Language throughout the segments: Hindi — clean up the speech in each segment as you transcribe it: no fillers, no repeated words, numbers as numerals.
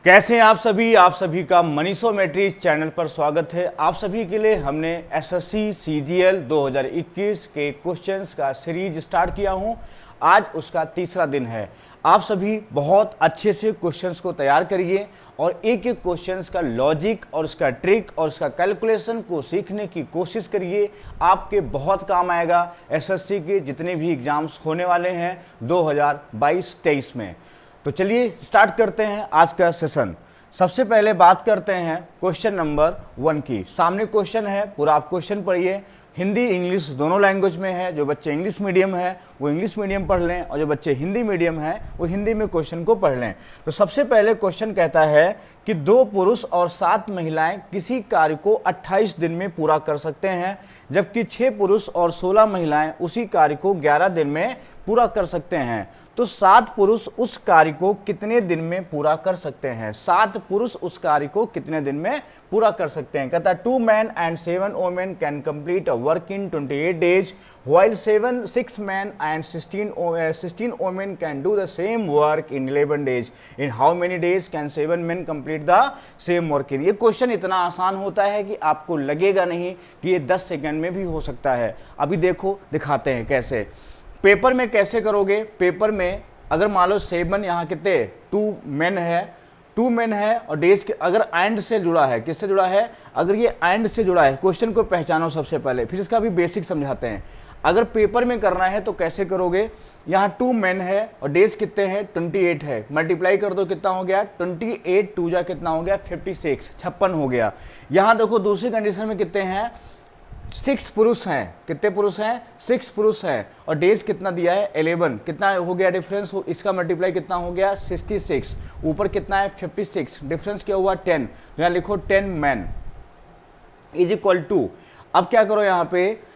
कैसे हैं आप सभी का मनीषोमेट्रिक्स चैनल पर स्वागत है। आप सभी के लिए हमने एसएससी सीजीएल 2021 के क्वेश्चंस का सीरीज स्टार्ट किया हूं। आज उसका तीसरा दिन है। आप सभी बहुत अच्छे से क्वेश्चंस को तैयार करिए और एक एक क्वेश्चंस का लॉजिक और उसका ट्रिक और उसका कैलकुलेशन को सीखने की कोशिश करिए। आपके बहुत काम आएगा एसएससी के जितने भी एग्जाम्स होने वाले हैं 2022-23 में। तो चलिए स्टार्ट करते हैं आज का सेशन। सबसे पहले बात करते हैं क्वेश्चन नंबर 1 की। सामने क्वेश्चन है, पूरा आप क्वेश्चन पढ़िए। हिंदी इंग्लिश दोनों लैंग्वेज में है। जो बच्चे इंग्लिश मीडियम है वो इंग्लिश मीडियम पढ़ लें और जो बच्चे हिंदी मीडियम है वो हिंदी में क्वेश्चन को पढ़ लें। तो सबसे पहले क्वेश्चन कहता है कि 2 पुरुष और 7 महिलाएं किसी कार्य को 28 दिन में पूरा कर सकते हैं, जबकि 6 पुरुष और 16 महिलाएं उसी कार्य को 11 दिन में पूरा कर सकते हैं। तो 7 पुरुष उस कार्य को कितने दिन में पूरा कर सकते हैं? 7 पुरुष उस कार्य को कितने दिन में पूरा कर सकते हैं? कहता है 2 men and 7 women can complete a work in 28 days, while 6 men and 16 women can do the same work in 11 days. In how many days can 7 men complete the same work in? ये क्वेश्चन इतना आसान होता है कि आपको लगेगा नहीं कि ये 10 सेकंड में भी हो सकता है। अभी देखो दिखाते हैं कैसे। पेपर में कैसे करोगे? पेपर में अगर मान लो 7 यहाँ कितने 2 men है और डेज के अगर एंड से जुड़ा है, किससे जुड़ा है? अगर ये एंड से जुड़ा है, क्वेश्चन को पहचानो सबसे पहले, फिर इसका भी बेसिक समझाते हैं। अगर पेपर में करना है तो कैसे करोगे? यहाँ 2 men है और डेज कितने हैं? 28 है। मल्टीप्लाई कर दो, कितना हो गया? 28 2 जा कितना हो गया? 56 56 हो गया। यहाँ देखो दूसरी कंडीशन में कितने हैं? 6 पुरुष हैं। कितने पुरुष हैं? 6 पुरुष हैं और डेज कितना दिया है? 11। कितना हो गया डिफरेंस? इसका मल्टीप्लाई कितना हो गया? 66। ऊपर कितना है? 56। डिफरेंस क्या हुआ? 10। यहाँ लिखो 10 men इज इक्वल टू, अब क्या करो यहाँ पे,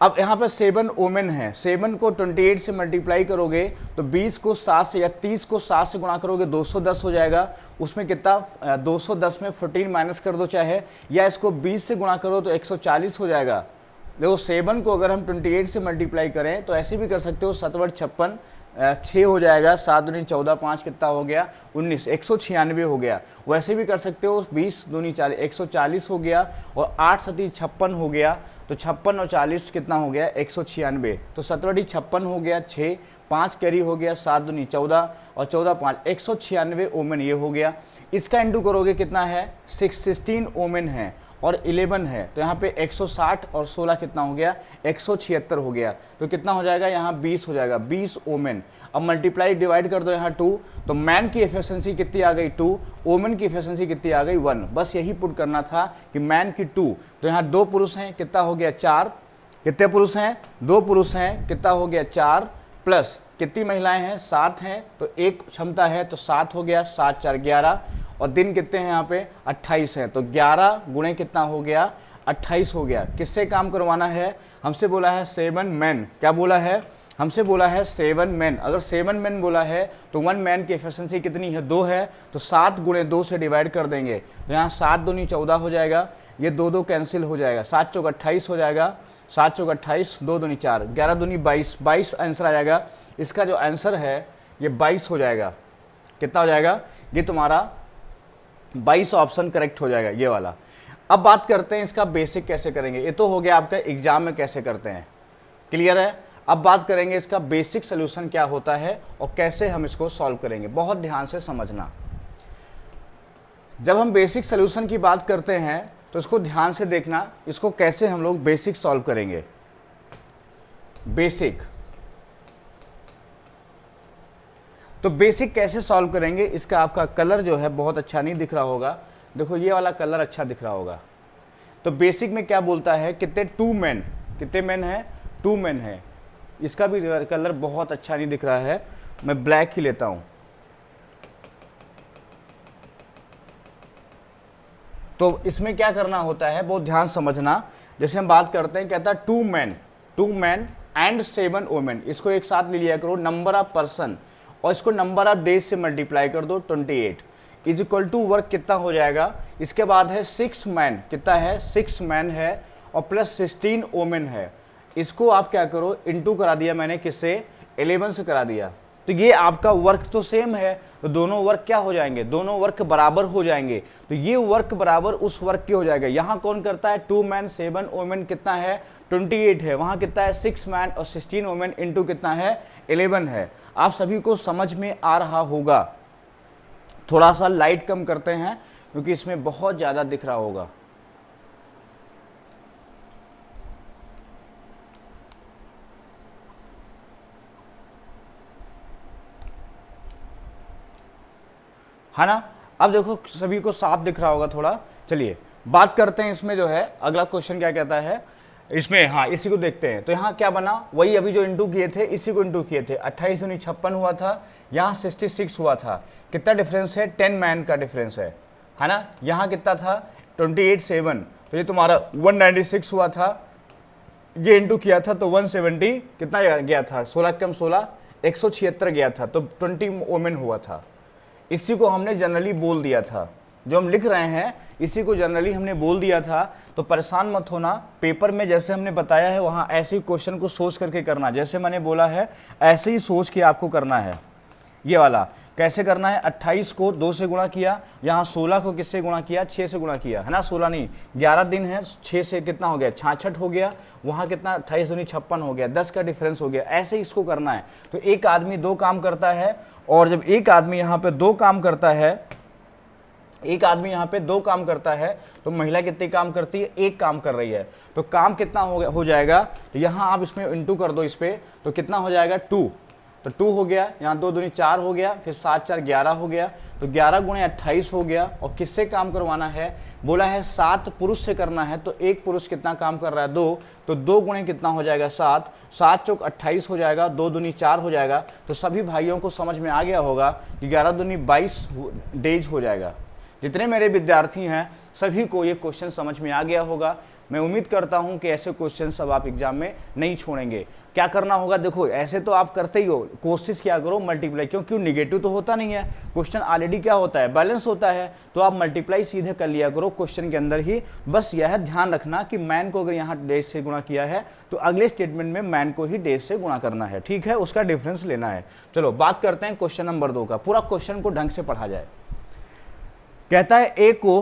अब यहाँ पे 7 वोमेन है। 7 को 28 से मल्टीप्लाई करोगे तो 20 को 7 से या 30 को 7 से गुणा करोगे 210 हो जाएगा। उसमें कितना 210 में 14 माइनस कर दो चाहे, या इसको 20 से गुणा करो तो 140 हो जाएगा। देखो 7 को अगर हम 28 से मल्टीप्लाई करें तो ऐसे भी कर सकते हो, 7 × 56 6 हो जाएगा, 7 दूनी 14 5 कितना हो गया? 19 196 हो गया। वैसे भी कर सकते हो, 20 दूनी 40 140 हो गया और 8 7 56 हो गया। तो 56 और 40 कितना हो गया? 196। तो 17 56 हो गया, 6 5 कैरी हो गया, 7 दूनी 14 और 14 5 196 वोमेन ये हो गया। इसका इंटू करोगे कितना है? 16 वोमेन है और 11 है। तो यहाँ पे 160 और 16 कितना हो गया? 176 हो गया। तो कितना हो जाएगा? यहाँ 20 हो जाएगा, 20 वोमेन। अब मल्टीप्लाई डिवाइड कर दो यहाँ 2, तो मैन की एफिशिएंसी कितनी आ गई? 2। वोमेन की एफिशिएंसी कितनी आ गई? 1। बस यही पुट करना था कि मैन की 2। तो यहाँ 2 पुरुष हैं, कितना हो गया? 4। कितने पुरुष हैं? 2 पुरुष हैं, कितना हो गया? 4 प्लस कितनी महिलाएं हैं? 7 हैं। तो एक क्षमता है तो 7 हो गया, 7 4 11 और दिन कितने हैं यहाँ पे? 28 है। तो 11 गुणे कितना हो गया? 28 हो गया। किससे काम करवाना है? हमसे बोला है 7 men। क्या बोला है? हमसे बोला है 7 men। अगर 7 men बोला है तो 1 man की एफिशिएंसी कितनी है? 2 है। तो 7 गुणे 2 से डिवाइड कर देंगे। तो यहाँ 7 दूनी 14 हो जाएगा, ये 2 कैंसिल हो जाएगा, 7 चौक 28 हो जाएगा, 7 चौक 28, 2 दूनी 4, 11 दूनी 22 आंसर आ जाएगा। इसका जो आंसर है ये 22 हो जाएगा। कितना हो जाएगा? ये तुम्हारा 22 ऑप्शन करेक्ट हो जाएगा, ये वाला। अब बात करते हैं इसका बेसिक कैसे करेंगे। ये तो हो गया आपका एग्जाम में कैसे करते हैं, क्लियर है। अब बात करेंगे इसका बेसिक सोल्यूशन क्या होता है और कैसे हम इसको सॉल्व करेंगे। बहुत ध्यान से समझना। जब हम बेसिक सोल्यूशन की बात करते हैं तो इसको ध्यान से देखना, इसको कैसे हम लोग बेसिक सॉल्व करेंगे। बेसिक, तो बेसिक कैसे सॉल्व करेंगे, इसका आपका कलर जो है बहुत अच्छा नहीं दिख रहा होगा। देखो ये वाला कलर अच्छा दिख रहा होगा। तो बेसिक में क्या बोलता है? कितने 2 men, कितने men है? 2 men है। इसका भी कलर बहुत अच्छा नहीं दिख रहा है, मैं ब्लैक ही लेता हूं। तो इसमें क्या करना होता है, बहुत ध्यान समझना। जैसे हम बात करते हैं, कहता है 2 men एंड 7 women। इसको एक साथ ले लिया करो, नंबर ऑफ पर्सन, और इसको नंबर ऑफ डेज से मल्टीप्लाई कर दो 28 इज इक्वल टू वर्क कितना हो जाएगा? इसके बाद है 6 men, कितना है? 6 men है और प्लस 16 वोमेन है। इसको आप क्या करो, इंटू करा दिया मैंने, किससे? 11 से करा दिया। तो ये आपका वर्क तो सेम है, तो दोनों वर्क क्या हो जाएंगे, दोनों वर्क बराबर हो जाएंगे। तो ये वर्क बराबर उस वर्क के हो जाएगा। यहाँ कौन करता है, 2 मैन 7 वोमेन कितना है 28 है, वहाँ कितना है 6 मैन और 16 वोमेन इंटू कितना है 11 है। आप सभी को समझ में आ रहा होगा। थोड़ा सा लाइट कम करते हैं क्योंकि इसमें बहुत ज़्यादा दिख रहा होगा। है ना, अब देखो सभी को साफ दिख रहा होगा थोड़ा। चलिए बात करते हैं इसमें जो है अगला क्वेश्चन क्या कहता है इसमें। हाँ, इसी को देखते हैं। तो यहाँ क्या बना, वही अभी जो इंटू किए थे इसी को इंटू किए थे। 28 दूनी 56 हुआ था, यहाँ 66 हुआ था। कितना डिफरेंस है, 10 मैन का डिफरेंस है ना। यहाँ कितना था 28 7, तो ये तुम्हारा 196 हुआ था। ये इंटू किया था तो 170 कितना गया था, 16 कम 16 176 गया था, तो 20 वोमेन हुआ था। इसी को हमने जनरली बोल दिया था, जो हम लिख रहे हैं इसी को जनरली हमने बोल दिया था। तो परेशान मत होना, पेपर में जैसे हमने बताया है वहाँ ऐसे ही क्वेश्चन को सोच करके करना, जैसे मैंने बोला है ऐसे ही सोच के आपको करना है। ये वाला कैसे करना है, 28 को 2 से गुणा किया, यहाँ 16 को किससे गुणा किया, 6 से गुणा किया, है ना। 16 नहीं 11 दिन है, 6 से कितना हो गया 66 हो गया, वहाँ कितना 28 दूनी 56 हो गया, 10 का डिफरेंस हो गया। ऐसे ही इसको करना है। तो एक आदमी 2 काम करता है, और जब एक आदमी यहाँ पे 2 काम करता है, एक आदमी यहाँ पे 2 काम करता है, तो महिला कितनी काम करती है, 1 काम कर रही है। तो काम कितना हो जाएगा, तो यहाँ आप इसमें इंटू कर दो इस पे, तो कितना हो जाएगा 2, तो 2 हो गया, यहाँ 2 दूनी 4 हो गया, फिर 7 4 11 हो गया, तो 11 गुणे 28 हो गया। और किससे काम करवाना है, बोला है 7 पुरुष से करना है, तो एक पुरुष कितना काम कर रहा है 2, तो 2 गुणे कितना हो जाएगा 7, 7 चौक 28 हो जाएगा, 2 दूनी 4 हो जाएगा। तो सभी भाइयों को समझ में आ गया होगा कि 11 दूनी 22 डेज हो जाएगा। जितने मेरे विद्यार्थी हैं सभी को ये क्वेश्चन समझ में आ गया होगा। मैं उम्मीद करता हूं कि ऐसे क्वेश्चन सब आप एग्जाम में नहीं छोड़ेंगे। क्या करना होगा, देखो ऐसे तो आप करते ही हो, कोशिश क्या करो मल्टीप्लाई, क्योंकि निगेटिव तो होता नहीं है, क्वेश्चन ऑलरेडी क्या होता है बैलेंस होता है, तो आप मल्टीप्लाई सीधे कर लिया करो क्वेश्चन के अंदर ही। बस यह ध्यान रखना कि मैन को अगर यहाँ डेज से गुणा किया है तो अगले स्टेटमेंट में मैन को ही डेज से गुणा करना है, ठीक है, उसका डिफरेंस लेना है। चलो बात करते हैं क्वेश्चन नंबर 2 का। पूरा क्वेश्चन को ढंग से पढ़ा जाए। कहता है ए को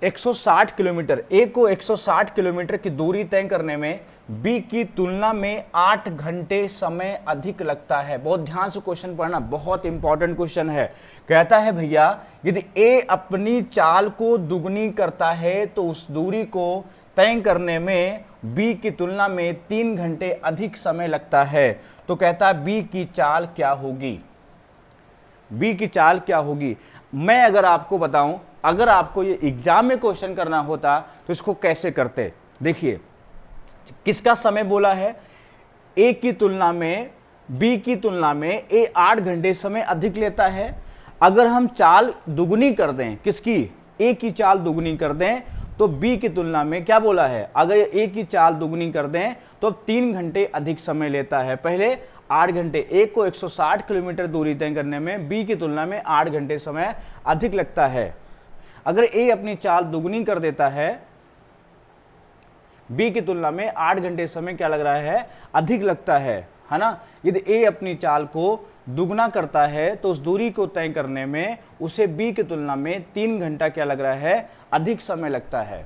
160 किलोमीटर, ए को 160 किलोमीटर की दूरी तय करने में बी की तुलना में 8 घंटे समय अधिक लगता है। बहुत ध्यान से क्वेश्चन पढ़ना, बहुत इंपॉर्टेंट क्वेश्चन है। कहता है भैया यदि ए अपनी चाल को दुगनी करता है तो उस दूरी को तय करने में बी की तुलना में 3 घंटे अधिक समय लगता है। तो कहता है बी की चाल क्या होगी, बी की चाल क्या होगी। मैं अगर आपको बताऊं, अगर आपको ये एग्जाम में क्वेश्चन करना होता तो इसको कैसे करते। देखिए किसका समय बोला है, ए की तुलना में बी की तुलना में ए 8 घंटे समय अधिक लेता है। अगर हम चाल दुगुनी कर दें, किसकी, ए की चाल दुगुनी कर दें, तो बी की तुलना में क्या बोला है, अगर ए की चाल दुगुनी कर दें तो 3 घंटे अधिक समय लेता है। पहले 8 घंटे, ए को 160 किलोमीटर दूरी तय करने में बी की तुलना में 8 घंटे समय अधिक लगता है। अगर ए अपनी चाल दुगुनी कर देता है, बी की तुलना में 8 घंटे समय क्या लग रहा है, अधिक लगता है ना। यदि ए अपनी चाल को दुगना करता है तो उस दूरी को तय करने में उसे बी की तुलना में 3 घंटा क्या लग रहा है, अधिक समय लगता है।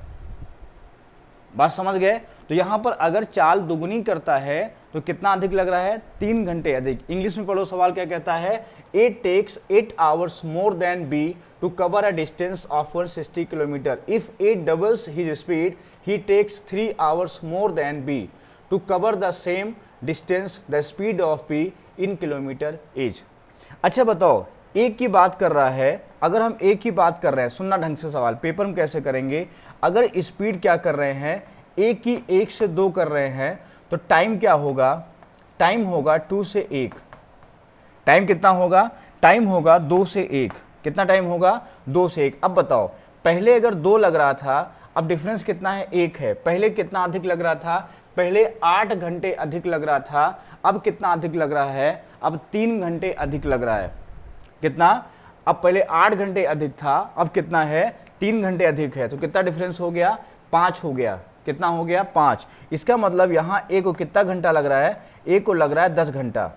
बात समझ गए। तो यहां पर अगर चाल दुगुनी करता है तो कितना अधिक लग रहा है, 3 घंटे अधिक। इंग्लिश में पढ़ो सवाल क्या कहता है, A takes 8 hours more than B to cover a distance of 160 kilometre. If A doubles his speed he takes 3 hours more than B to cover the same distance the speed of B in kilometre is. अच्छा बताओ, एक की बात कर रहा है, अगर हम एक की बात कर रहे हैं, सुनना ढंग से सवाल, पेपर में कैसे करेंगे। अगर स्पीड क्या कर रहे हैं, एक की 1 से 2 कर रहे हैं, तो टाइम क्या होगा, टाइम होगा 2 से 1। टाइम कितना होगा, टाइम होगा 2 से 1। कितना टाइम होगा, 2 से 1। अब बताओ, पहले अगर 2 लग रहा था, अब डिफरेंस कितना है, 1 है। पहले कितना अधिक लग रहा था, पहले 8 घंटे अधिक लग रहा था, अब कितना अधिक लग रहा है, अब 3 घंटे अधिक लग रहा है। कितना, अब पहले 8 घंटे अधिक था, अब कितना है, 3 घंटे अधिक है। तो कितना डिफरेंस हो गया, 5 हो गया। कितना हो गया, 5। इसका मतलब यहाँ ए को कितना घंटा लग रहा है, ए को लग रहा है 10 घंटा।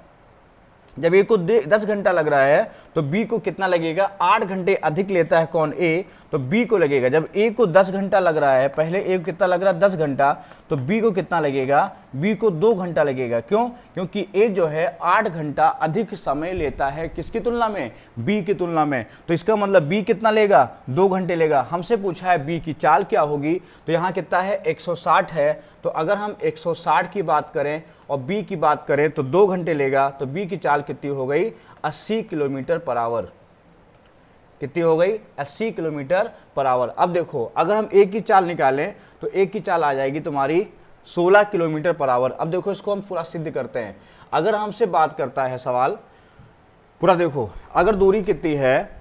जब ए को 10 घंटा लग रहा है तो बी को कितना लगेगा, 8 घंटे अधिक लेता है कौन, ए, तो बी को लगेगा। जब ए को 10 घंटा लग रहा है, पहले ए को कितना लग रहा है 10 घंटा, तो बी को कितना लगेगा, बी को 2 घंटा लगेगा। क्यों, क्योंकि ए जो है 8 घंटा अधिक समय लेता है किसकी तुलना में, बी की तुलना में। तो इसका मतलब बी कितना लेगा, 2 घंटे लेगा। हमसे पूछा है बी की चाल क्या होगी, तो यहाँ कितना है 160 है, तो अगर हम 160 की बात करें और बी की बात करें तो 2 घंटे लेगा, तो बी की चाल कितनी हो गई, 80 किलोमीटर पर आवर। कितनी हो गई, 80 किलोमीटर पर आवर। अब देखो अगर हम ए की चाल निकालें तो ए की चाल आ जाएगी तुम्हारी 16 किलोमीटर पर आवर। अब देखो इसको हम पूरा सिद्ध करते हैं। अगर हमसे बात करता है सवाल पूरा, देखो अगर दूरी कितनी है,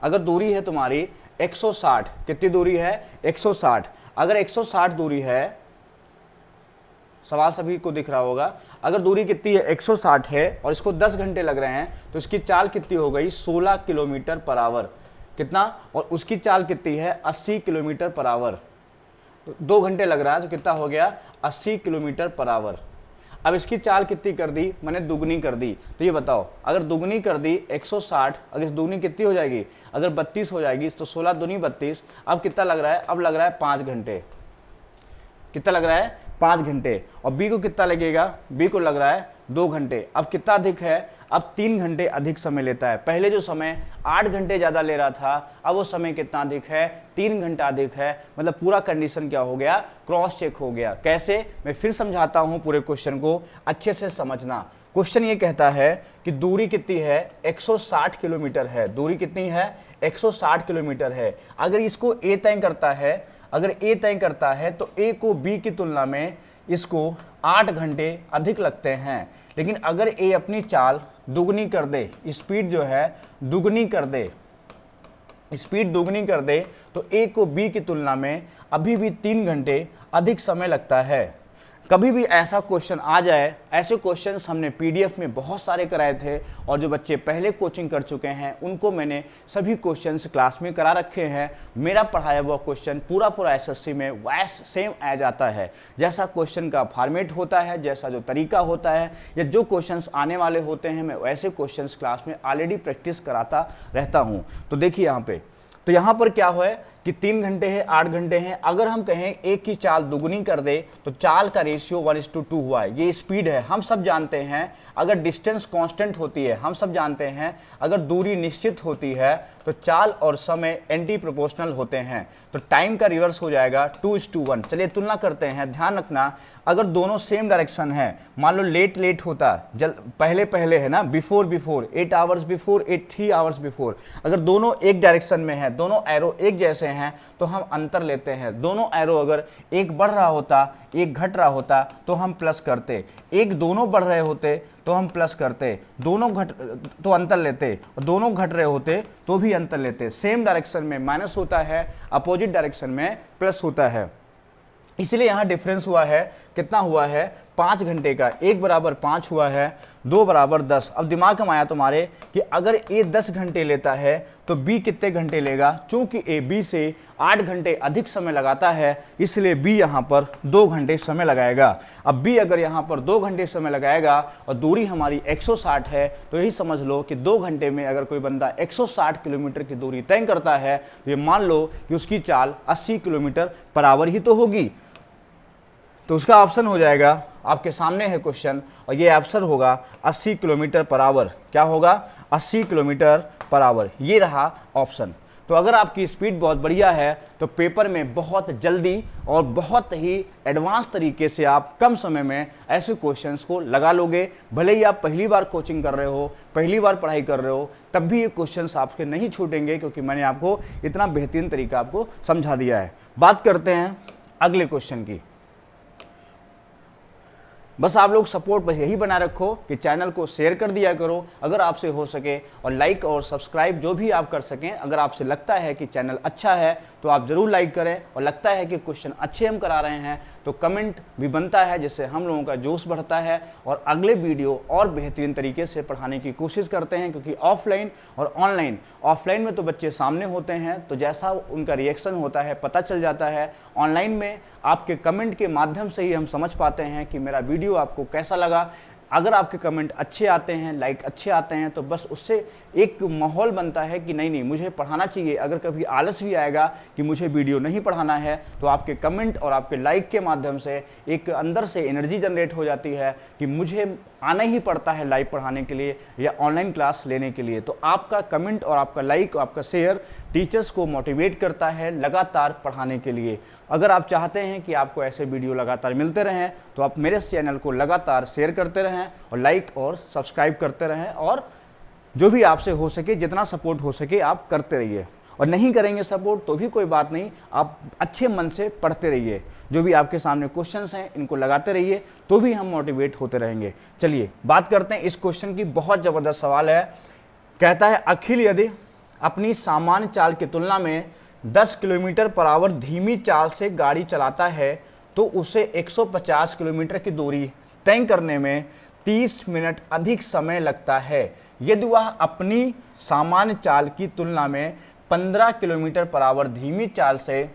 अगर दूरी है तुम्हारी 160, कितनी दूरी है 160, अगर 160 दूरी है, सवाल सभी को दिख रहा होगा, अगर दूरी कितनी है 160 है और इसको 10 घंटे लग रहे हैं तो इसकी चाल कितनी हो गई 16 किलोमीटर पर आवर। कितना, और उसकी चाल कितनी है 80 किलोमीटर पर आवर। तो 2 घंटे लग रहा है तो कितना हो गया 80 किलोमीटर पर आवर। अब इसकी चाल कितनी कर दी, मैंने दुगनी कर दी। तो ये बताओ अगर दुगनी कर दी 160, अगर इस दुगनी कितनी हो जाएगी, अगर 32 हो जाएगी तो 16 दूनी 32। अब कितना लग रहा है, अब लग रहा है 5 घंटे। कितना लग रहा है 5 घंटे। और बी को कितना लगेगा, बी को लग रहा है 2 घंटे। अब कितना अधिक है, अब 3 घंटे अधिक समय लेता है। पहले जो समय 8 घंटे ज़्यादा ले रहा था, अब वो समय कितना अधिक है, 3 घंटा अधिक है। मतलब पूरा कंडीशन क्या हो गया, क्रॉस चेक हो गया। कैसे, मैं फिर समझाता हूँ, पूरे क्वेश्चन को अच्छे से समझना। क्वेश्चन ये कहता है कि दूरी कितनी है 160 किलोमीटर है। दूरी कितनी है 160 किलोमीटर है। अगर इसको ए तय करता है, अगर ए तय करता है तो ए को बी की तुलना में इसको 8 घंटे अधिक लगते हैं। लेकिन अगर ए अपनी चाल दुगनी कर दे, स्पीड जो है दुगनी कर दे, स्पीड दुगनी कर दे, तो ए को बी की तुलना में अभी भी 3 घंटे अधिक समय लगता है। कभी भी ऐसा क्वेश्चन आ जाए, ऐसे क्वेश्चंस हमने पीडीएफ में बहुत सारे कराए थे और जो बच्चे पहले कोचिंग कर चुके हैं उनको मैंने सभी क्वेश्चंस क्लास में करा रखे हैं। मेरा पढ़ाया हुआ क्वेश्चन पूरा एसएससी में वैस सेम आ जाता है, जैसा क्वेश्चन का फॉर्मेट होता है, जैसा जो तरीका होता है, या जो क्वेश्चंस आने वाले होते हैं, मैं वैसे क्वेश्चंस क्लास में ऑलरेडी प्रैक्टिस कराता रहता हूँ। तो देखिए यहाँ पे, तो यहाँ पर क्या है कि 3 घंटे है, 8 घंटे हैं। अगर हम कहें एक की चाल दुगनी कर दे तो चाल का रेशियो 1:2 हुआ है। ये स्पीड है, हम सब जानते हैं। अगर डिस्टेंस कांस्टेंट होती है, हम सब जानते हैं, अगर दूरी निश्चित होती है तो चाल और समय एंटी प्रोपोर्शनल होते हैं, तो टाइम का रिवर्स हो जाएगा 2:1। चलिए तुलना करते हैं, ध्यान रखना। अगर दोनों सेम डायरेक्शन है, मान लो लेट होता, पहले है ना, before 8 hours before, 3 hours before, अगर दोनों एक डायरेक्शन में है, दोनों एरो एक जैसे हैं, तो हम अंतर लेते हैं। दोनों एरो अगर एक बढ़ रहा होता, एक घट रहा होता, तो हम प्लस करते। एक दोनों बढ़ रहे होते तो हम प्लस करते, दोनों घट तो अंतर लेते, और दोनों घट रहे होते तो भी अंतर लेते। सेम डायरेक्शन में माइनस होता है, अपोजिट डायरेक्शन में प्लस होता है। इसलिए यहाँ डिफरेंस हुआ है, कितना हुआ है 5 घंटे का। 1 बराबर 5 हुआ है, 2 बराबर 10। अब दिमाग में आया तुम्हारे कि अगर ए 10 घंटे लेता है तो बी कितने घंटे लेगा। चूंकि ए बी से 8 घंटे अधिक समय लगाता है, इसलिए बी यहाँ पर 2 घंटे समय लगाएगा। अब बी अगर यहाँ पर 2 घंटे समय लगाएगा और दूरी हमारी 160 है, तो यही समझ लो कि 2 घंटे में अगर कोई बंदा 160 किलोमीटर की दूरी तय करता है, तो ये मान लो कि उसकी चाल 80 किलोमीटर पर आवर ही तो होगी। तो उसका ऑप्शन हो जाएगा, आपके सामने है क्वेश्चन, और ये आंसर होगा 80 किलोमीटर पर आवर। क्या होगा 80 किलोमीटर पर आवर, ये रहा ऑप्शन। तो अगर आपकी स्पीड बहुत बढ़िया है तो पेपर में बहुत जल्दी और बहुत ही एडवांस तरीके से आप कम समय में ऐसे क्वेश्चंस को लगा लोगे। भले ही आप पहली बार कोचिंग कर रहे हो, पहली बार पढ़ाई कर रहे हो, तब भी ये क्वेश्चंस आपके नहीं छूटेंगे, क्योंकि मैंने आपको इतना बेहतरीन तरीका आपको समझा दिया है। बात करते हैं अगले क्वेश्चन की। बस आप लोग सपोर्ट बस यही बना रखो कि चैनल को शेयर कर दिया करो अगर आपसे हो सके, और लाइक और सब्सक्राइब जो भी आप कर सकें। अगर आपसे लगता है कि चैनल अच्छा है तो आप ज़रूर लाइक करें, और लगता है कि क्वेश्चन अच्छे हम करा रहे हैं तो कमेंट भी बनता है, जिससे हम लोगों का जोश बढ़ता है और अगले वीडियो और बेहतरीन तरीके से पढ़ाने की कोशिश करते हैं। क्योंकि ऑफलाइन और ऑफलाइन में तो बच्चे सामने होते हैं, तो जैसा उनका रिएक्शन होता है पता चल जाता है। ऑनलाइन में आपके कमेंट के माध्यम से ही हम समझ पाते हैं कि मेरा वीडियो आपको कैसा लगा। अगर आपके कमेंट अच्छे आते हैं, लाइक अच्छे आते हैं, तो बस उससे एक माहौल बनता है कि नहीं मुझे पढ़ाना चाहिए। अगर कभी आलस भी आएगा कि मुझे वीडियो नहीं पढ़ाना है, तो आपके कमेंट और आपके लाइक के माध्यम से एक अंदर से एनर्जी जनरेट हो जाती है कि मुझे आना ही पड़ता है लाइव पढ़ाने के लिए या ऑनलाइन क्लास लेने के लिए। तो आपका कमेंट और आपका लाइक और आपका शेयर टीचर्स को मोटिवेट करता है लगातार पढ़ाने के लिए। अगर आप चाहते हैं कि आपको ऐसे वीडियो लगातार मिलते रहें, तो आप मेरे इस चैनल को लगातार शेयर करते रहें और लाइक और सब्सक्राइब करते रहें, और जो भी आपसे हो सके, जितना सपोर्ट हो सके आप करते रहिए। और नहीं करेंगे सपोर्ट तो भी कोई बात नहीं, आप अच्छे मन से पढ़ते रहिए। जो भी आपके सामने क्वेश्चंस हैं इनको लगाते रहिए, तो भी हम मोटिवेट होते रहेंगे। चलिए बात करते हैं इस क्वेश्चन की। बहुत ज़बरदस्त सवाल है। कहता है अखिल यदि अपनी सामान्य चाल की तुलना में 10 किलोमीटर पर आवर धीमी चाल से गाड़ी चलाता है, तो उसे 150 किलोमीटर की दूरी तय करने में 30 मिनट अधिक समय लगता है। यदि वह अपनी सामान्य चाल की तुलना में 15 किलोमीटर पर आवर धीमी चाल से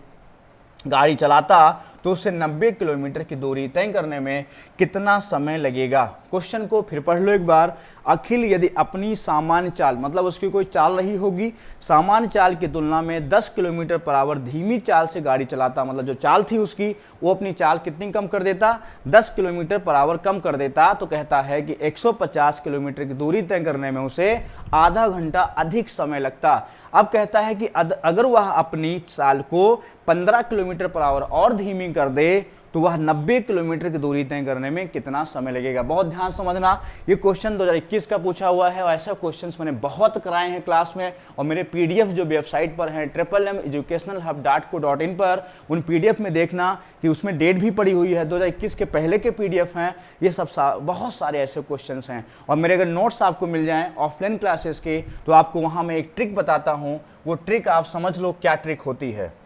गाड़ी चलाता, तो उसे 90 किलोमीटर की दूरी तय करने में कितना समय लगेगा। क्वेश्चन को फिर पढ़ लो एक बार। अखिल यदि अपनी सामान्य चाल, मतलब उसकी कोई चाल रही होगी, सामान्य चाल की तुलना में 10 किलोमीटर पर आवर धीमी चाल से गाड़ी चलाता, मतलब जो चाल थी उसकी, वो अपनी चाल कितनी कम कर देता, 10 किलोमीटर पर आवर कम कर देता। तो कहता है कि 150 किलोमीटर की दूरी तय करने में उसे आधा घंटा अधिक समय लगता। अब कहता है कि अगर वह अपनी चाल को 15 किलोमीटर पर आवर और धीमी कर दे, तो वह 90 किलोमीटर की दूरी तय करने में कितना समय लगेगा। बहुत ध्यान समझना, ये क्वेश्चन 2021 का पूछा हुआ है, और ऐसा क्वेश्चंस मैंने बहुत कराए हैं क्लास में, और मेरे पीडीएफ जो वेबसाइट पर हैं MMEducationalHub.co.in पर, उन पीडीएफ में देखना कि उसमें डेट भी पड़ी हुई है, 2021 के पहले के पीडीएफ हैं। ये सब बहुत सारे ऐसे क्वेश्चंस हैं। और मेरे अगर नोट्स आपको मिल जाएँ ऑफलाइन क्लासेस के, तो आपको वहाँ मैं एक ट्रिक बताता हूँ। वो ट्रिक आप समझ लो क्या ट्रिक होती है।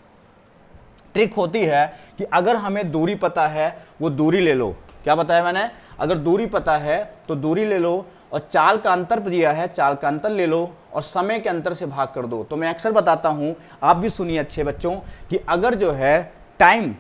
ट्रिक होती है कि अगर हमें दूरी पता है, वो दूरी ले लो। क्या बताया मैंने? अगर दूरी पता है तो दूरी ले लो, और चाल का अंतर दिया है, चाल का अंतर ले लो, और समय के अंतर से भाग कर दो। तो मैं अक्सर बताता हूं, आप भी सुनिए अच्छे बच्चों, कि अगर जो है टाइम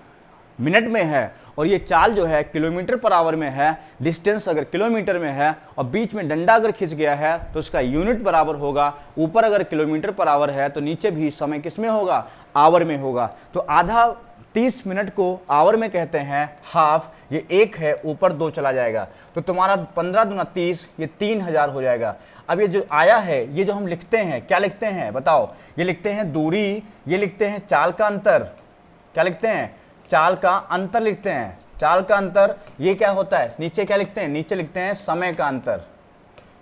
मिनट में है और ये चाल जो है किलोमीटर पर आवर में है, डिस्टेंस अगर किलोमीटर में है, और बीच में डंडा अगर खिंच गया है, तो उसका यूनिट बराबर होगा। ऊपर अगर किलोमीटर पर आवर है तो नीचे भी समय किस में होगा, आवर में होगा। तो आधा 30 मिनट को आवर में कहते हैं हाफ, ये 1 है, ऊपर 2 चला जाएगा, तो तुम्हारा 15 दूना 30, ये 3000 हो जाएगा। अब ये जो आया है, ये जो हम लिखते हैं, क्या लिखते हैं बताओ? ये लिखते हैं दूरी, ये लिखते हैं चाल का अंतर। क्या लिखते हैं? चाल का अंतर लिखते हैं। चाल का अंतर ये क्या होता है? नीचे क्या लिखते हैं? नीचे लिखते हैं समय का अंतर।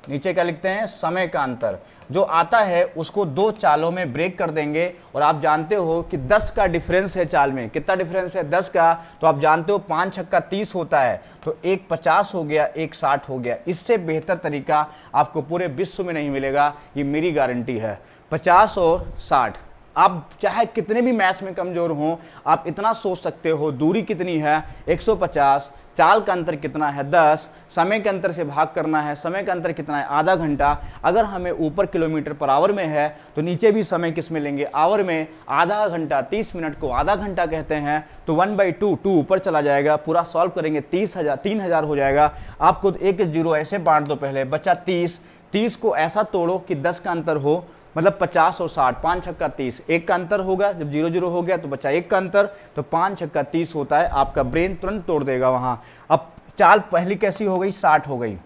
नीचे क्या लिखते हैं? समय का अंतर। जो आता है उसको 2 चालों में ब्रेक कर देंगे, और आप जानते हो कि 10 का डिफरेंस है चाल में। कितना डिफरेंस है? 10 का। तो आप जानते हो 5 छक्का 30 होता है, तो एक 50 हो गया, एक 60 हो गया। इससे बेहतर तरीका आपको पूरे विश्व में नहीं मिलेगा, ये मेरी गारंटी है। 50 और 60, आप चाहे कितने भी मैथ्स में कमजोर हों, आप इतना सोच सकते हो दूरी कितनी है 150, चाल का अंतर कितना है 10, समय के अंतर से भाग करना है, समय का अंतर कितना है आधा घंटा। अगर हमें ऊपर किलोमीटर पर आवर में है तो नीचे भी समय किस में लेंगे, आवर में। आधा घंटा 30 मिनट को आधा घंटा कहते हैं, तो 1/2 2 ऊपर चला जाएगा। पूरा सॉल्व करेंगे 3000 हो जाएगा। आपको एक 0 ऐसे बांट दो, पहले बचा 30 को ऐसा तोड़ो कि 10 का अंतर हो, मतलब 50 और 60, 5 छक्का 30, 1 का अंतर होगा। जब 0 हो गया तो बचा 1 का अंतर, तो 5 छक्का 30 होता है। आपका ब्रेन तुरंत तोड़ देगा वहां। अब चाल पहली कैसी हो गई? 60 हो गई।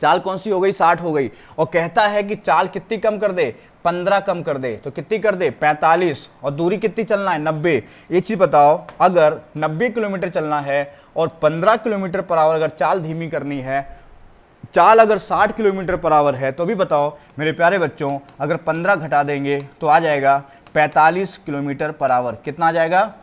चाल कौन सी हो गई? 60 हो गई। और कहता है कि चाल कितनी कम कर दे? 15 कम कर दे। तो कितनी कर दे? 45। और दूरी कितनी चलना है? 90। ये चीज बताओ, अगर 90 किलोमीटर चलना है और 15 किलोमीटर पर आवर अगर चाल धीमी करनी है, चाल अगर 60 किलोमीटर पर आवर है, तो भी बताओ मेरे प्यारे बच्चों, अगर 15 घटा देंगे तो आ जाएगा 45 किलोमीटर पर आवर। कितना आ जाएगा?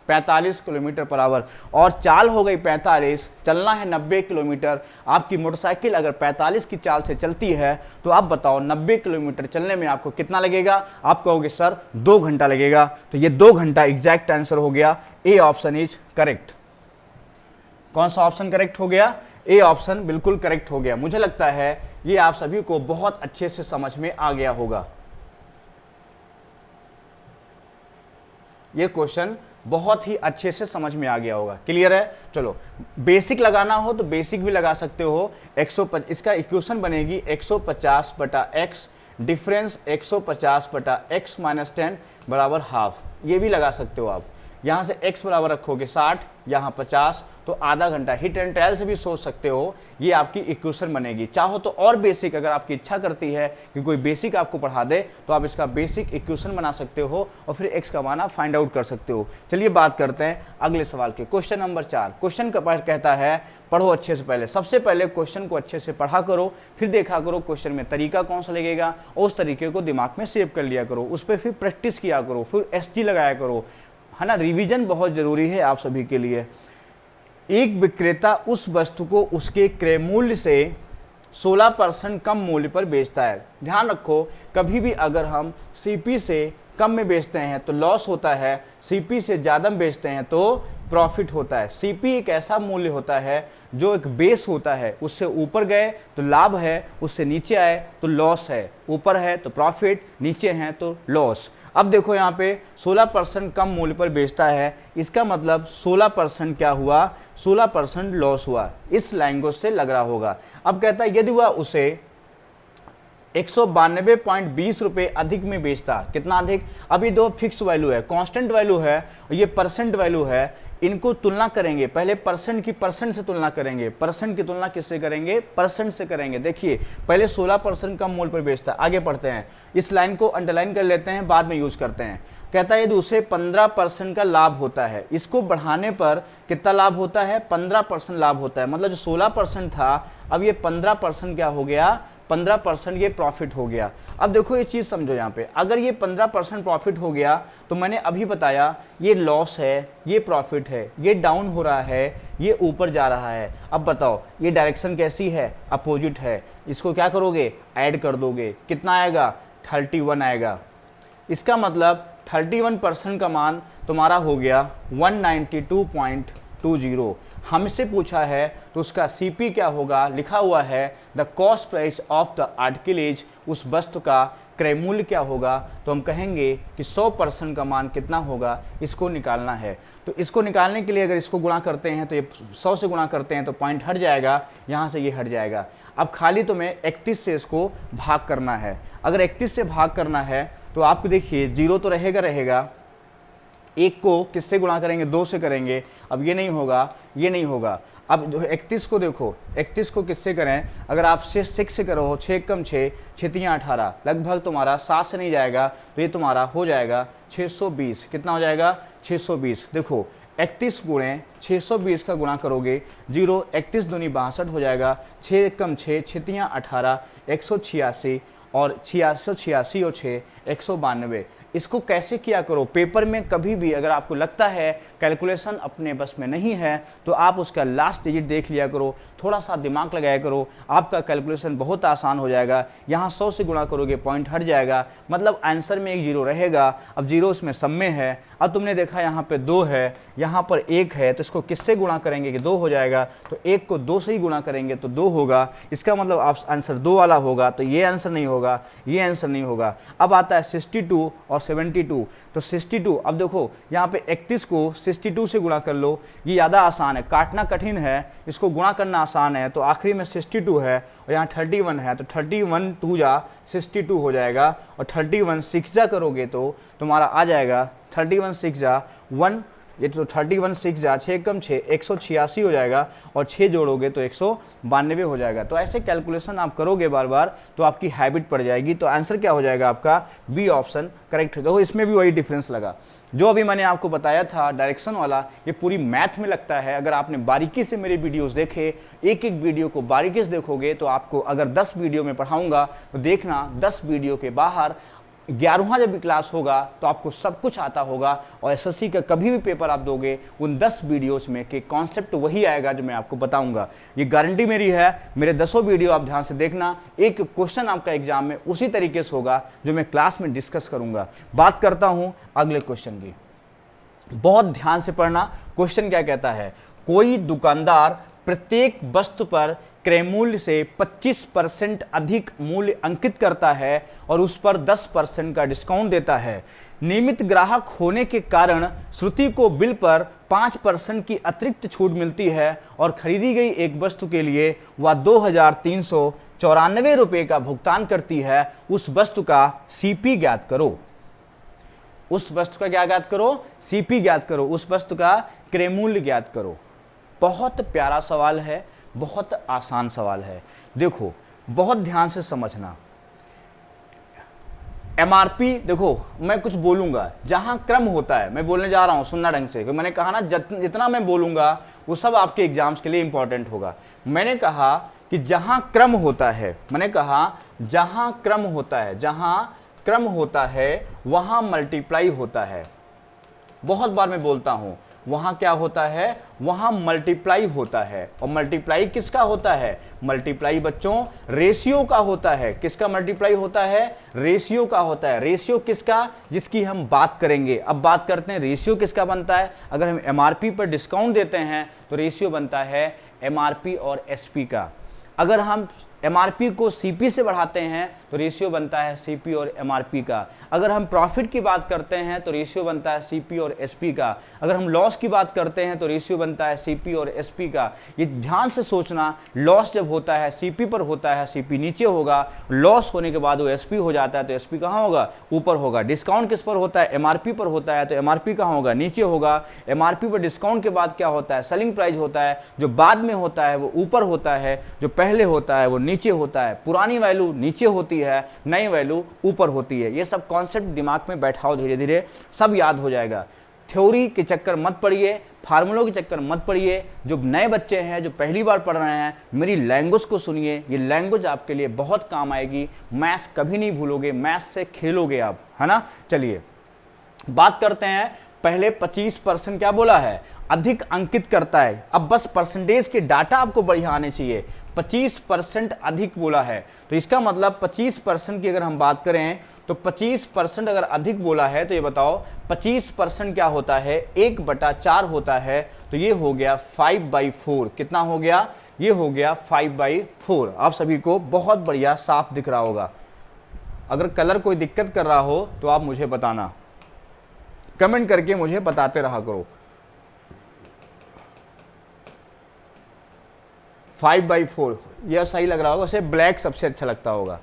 45 किलोमीटर पर आवर। और चाल हो गई 45, चलना है 90 किलोमीटर। आपकी मोटरसाइकिल अगर 45 की चाल से चलती है, तो आप बताओ 90 किलोमीटर चलने में आपको कितना लगेगा? आप कहोगे सर 2 घंटा लगेगा। तो ये 2 घंटा एग्जैक्ट आंसर हो गया। A option is correct. कौन सा ऑप्शन करेक्ट हो गया? ए ऑप्शन बिल्कुल करेक्ट हो गया। मुझे लगता है ये आप सभी को बहुत अच्छे से समझ में आ गया होगा। ये क्वेश्चन बहुत ही अच्छे से समझ में आ गया होगा। क्लियर है? चलो, बेसिक लगाना हो तो बेसिक भी लगा सकते हो। इसका इक्वेशन बनेगी 150 बटा एक्स डिफरेंस 150 बटा एक्स माइनस 10 बराबर हाफ। ये भी लगा सकते हो आप। यहाँ से x बराबर रखोगे 60, यहाँ 50, तो आधा घंटा। हिट एंड ट्रायल से भी सोच सकते हो, ये आपकी इक्वेशन बनेगी। चाहो तो और बेसिक, अगर आपकी इच्छा करती है कि कोई बेसिक आपको पढ़ा दे तो आप इसका बेसिक इक्वेशन बना सकते हो और फिर x का माना फाइंड आउट कर सकते हो। चलिए बात करते हैं अगले सवाल के। Question number 4। क्वेश्चन का कहता है पढ़ो अच्छे से। पहले सबसे पहले क्वेश्चन को अच्छे से पढ़ा करो, फिर देखा करो क्वेश्चन में तरीका कौन सा लगेगा और उस तरीके को दिमाग में सेव कर लिया करो, उस पर फिर प्रैक्टिस किया करो, फिर ST लगाया करो, है ना। रिवीजन बहुत जरूरी है आप सभी के लिए। एक विक्रेता उस वस्तु को उसके क्रय मूल्य से 16% कम मूल्य पर बेचता है। ध्यान रखो, कभी भी अगर हम CP से कम में बेचते हैं तो लॉस होता है, CP से ज़्यादा में बेचते हैं तो प्रॉफिट होता है। CP एक ऐसा मूल्य होता है जो एक बेस होता है, उससे ऊपर गए तो लाभ है, उससे नीचे आए तो लॉस है। ऊपर है तो प्रॉफिट, नीचे हैं तो लॉस। अब देखो यहाँ पे 16% कम मूल्य पर बेचता है, इसका मतलब 16% क्या हुआ, 16% लॉस हुआ। इस लैंग्वेज से लग रहा होगा। अब कहता है यदि वह उसे 192.20 रुपये अधिक में बेचता। कितना अधिक? अभी दो फिक्स वैल्यू है, कांस्टेंट वैल्यू है, ये परसेंट वैल्यू है। इनको तुलना करेंगे, पहले परसेंट की परसेंट से तुलना करेंगे। परसेंट की तुलना किससे करेंगे? परसेंट से करेंगे। देखिए पहले 16% कम मूल्य पर बेचता। आगे पढ़ते हैं, इस लाइन को अंडरलाइन कर लेते हैं, बाद में यूज करते हैं। कहता है यदि उसे 15% का लाभ होता है, इसको बढ़ाने पर कितना लाभ होता है? 15% लाभ होता है। मतलब जो 16% था अब ये 15% क्या हो गया? 15% ये प्रॉफिट हो गया। अब देखो ये चीज़ समझो, यहाँ पे अगर ये 15% प्रॉफिट हो गया तो मैंने अभी बताया ये लॉस है, ये प्रॉफिट है, ये डाउन हो रहा है, ये ऊपर जा रहा है। अब बताओ ये डायरेक्शन कैसी है? अपोजिट है। इसको क्या करोगे? ऐड कर दोगे। कितना आएगा? 31 आएगा। इसका मतलब 31% का मान तुम्हारा हो गया 192.20। हमसे पूछा है तो उसका CP क्या होगा? लिखा हुआ है the cost price of the article is, उस वस्तु का क्रय मूल्य क्या होगा? तो हम कहेंगे कि 100% का मान कितना होगा, इसको निकालना है। तो इसको निकालने के लिए अगर इसको गुणा करते हैं तो ये 100 से गुणा करते हैं तो पॉइंट हट जाएगा, यहाँ से ये हट जाएगा। अब खाली तुम्हें 31 से इसको भाग करना है। अगर 31 से भाग करना है तो आपको देखिए 0 तो रहेगा, एक को किससे गुणा करेंगे? 2 से करेंगे। अब ये नहीं होगा, ये नहीं होगा। अब 31 को देखो, 31 को किससे करें? अगर आप 6 से करो, 6 कम 6, 6 18, लगभग तुम्हारा 7 से नहीं जाएगा तो ये तुम्हारा हो जाएगा 620। कितना हो जाएगा? 620। देखो 31 गुणे 620 का गुणा करोगे 0, 31 दूनी 62 हो जाएगा। 6 कम 6, 6 18, 186 और 686 और 6 192। इसको कैसे किया करो? पेपर में कभी भी अगर आपको लगता है कैलकुलेशन अपने बस में नहीं है तो आप उसका लास्ट डिजिट देख लिया करो, थोड़ा सा दिमाग लगाया करो, आपका कैलकुलेशन बहुत आसान हो जाएगा। यहाँ 100 से गुणा करोगे पॉइंट हट जाएगा, मतलब आंसर में एक 0 रहेगा। अब 0 इसमें सब में है। अब तुमने देखा यहाँ पे 2 है, यहाँ पर 1 है, तो इसको किससे गुणा करेंगे कि 2 हो जाएगा? तो 1 को 2 से ही गुणा करेंगे तो 2 होगा। इसका मतलब आप आंसर 2 वाला होगा, तो ये आंसर नहीं होगा, ये आंसर नहीं होगा। अब आता है 62 और 72। तो 62, अब देखो यहाँ पे 31 को 62 से गुणा कर लो, ये ज़्यादा आसान है, काटना कठिन है, इसको गुणा करना आसान है। तो आखिरी में 62 है और यहाँ 31 है, तो 31 2 जा 62 हो जाएगा। और 31 6 जा करोगे तो तुम्हारा आ जाएगा 31 6 जा 1, ये तो 31 6 जा 6 कम 6 186 हो जाएगा और 6 जोड़ोगे तो 192 हो जाएगा। तो ऐसे कैलकुलेशन आप करोगे बार बार तो आपकी हैबिट पड़ जाएगी। तो आंसर क्या हो जाएगा आपका? B option correct. देखो इसमें भी वही डिफरेंस लगा जो अभी मैंने आपको बताया था डायरेक्शन वाला, ये पूरी मैथ में लगता है। अगर आपने बारीकी से मेरे वीडियोस देखे, एक एक वीडियो को बारीकी से देखोगे तो आपको अगर 10 वीडियो में पढ़ाऊंगा तो देखना 10 वीडियो के बाहर 11वां जब भी क्लास होगा तो आपको सब कुछ आता होगा। और एसएससी का कभी भी पेपर आप दोगे उन 10 वीडियोस में कि कॉन्सेप्ट वही आएगा जो मैं आपको बताऊंगा। ये गारंटी मेरी है। मेरे 10 वीडियो आप ध्यान से देखना, एक क्वेश्चन आपका एग्जाम में उसी तरीके से होगा जो मैं क्लास में डिस्कस करूंगा। बात करता हूं अगले क्वेश्चन की, बहुत ध्यान से पढ़ना। क्वेश्चन क्या कहता है? कोई दुकानदार प्रत्येक वस्तु पर क्रय मूल्य से 25% अधिक मूल्य अंकित करता है और उस पर 10% का डिस्काउंट देता है। नियमित ग्राहक होने के कारण श्रुति को बिल पर 5% की अतिरिक्त छूट मिलती है और खरीदी गई एक वस्तु के लिए वह 2,394 रुपये का भुगतान करती है। उस वस्तु का सीपी ज्ञात करो। उस वस्तु का क्या ज्ञात करो? सीपी ज्ञात करो। उस वस्तु का क्रय मूल्य ज्ञात करो। बहुत प्यारा सवाल है, बहुत आसान सवाल है। देखो बहुत ध्यान से समझना। एमआरपी, देखो मैं कुछ बोलूंगा जहां क्रम होता है, मैं बोलने जा रहा हूं, सुनना ढंग से, क्योंकि मैंने कहा ना जितना मैं बोलूंगा वो सब आपके एग्जाम्स के लिए इंपॉर्टेंट होगा। मैंने कहा कि जहां क्रम होता है, मैंने कहा जहां क्रम होता है, जहां क्रम होता है वहां मल्टीप्लाई होता है। बहुत बार मैं बोलता हूं, वहां क्या होता है? वहां मल्टीप्लाई होता है। और मल्टीप्लाई किसका होता है? मल्टीप्लाई बच्चों रेशियो का होता है। किसका मल्टीप्लाई होता है? रेशियो का होता है। रेशियो किसका? जिसकी हम बात करेंगे। अब बात करते हैं रेशियो किसका बनता है। अगर हम एमआरपी पर डिस्काउंट देते हैं तो रेशियो बनता है एमआरपी और एसपी का। अगर हम एमआरपी को सीपी से बढ़ाते हैं तो रेशियो बनता है सीपी और एमआरपी का। अगर हम प्रॉफिट की बात करते हैं तो रेशियो बनता है सीपी और एसपी का। अगर हम लॉस की बात करते हैं तो रेशियो बनता है सीपी और एसपी का। ये ध्यान से सोचना, लॉस जब होता है सीपी पर होता है, सीपी नीचे होगा। लॉस होने के बाद वो एसपी हो जाता है तो एसपी कहाँ होगा? ऊपर होगा। डिस्काउंट किस पर होता है? एमआरपी पर होता है तो एमआरपी कहाँ होगा? नीचे होगा। एमआरपी पर डिस्काउंट के बाद क्या होता है? सेलिंग प्राइस होता है। जो बाद में होता है वो ऊपर होता है, जो पहले होता है वो नीचे होता है। पुरानी वैल्यू नीचे होती है, नई वैल्यू ऊपर होती है। ये सब कॉन्सेप्ट दिमाग में बैठाओ, धीरे धीरे सब याद हो जाएगा। थ्योरी के चक्कर मत पड़िए, फार्मूलों के चक्कर मत पड़िए। जो नए बच्चे हैं, जो पहली बार पढ़ रहे हैं, मेरी लैंग्वेज को सुनिए। ये लैंग्वेज आपके लिए बहुत काम आएगी। मैथ्स कभी नहीं भूलोगे, मैथ्स से खेलोगे आप, है ना। चलिए बात करते हैं। पहले 25% क्या बोला है? अधिक अंकित करता है। अब बस परसेंटेज के डाटा आपको बढ़िया आने चाहिए। 25% अधिक बोला है तो इसका मतलब 25% की अगर हम बात करें तो 25% अगर अधिक बोला है तो ये बताओ 25% क्या होता है? 1/4 होता है। तो ये हो गया 5/4। कितना हो गया? ये हो गया 5/4। आप सभी को बहुत बढ़िया साफ दिख रहा होगा। अगर कलर कोई दिक्कत कर रहा हो तो आप मुझे बताना, कमेंट करके मुझे बताते रहा करो। 5/4 यह सही लग रहा होगा। वैसे ब्लैक सबसे अच्छा लगता होगा।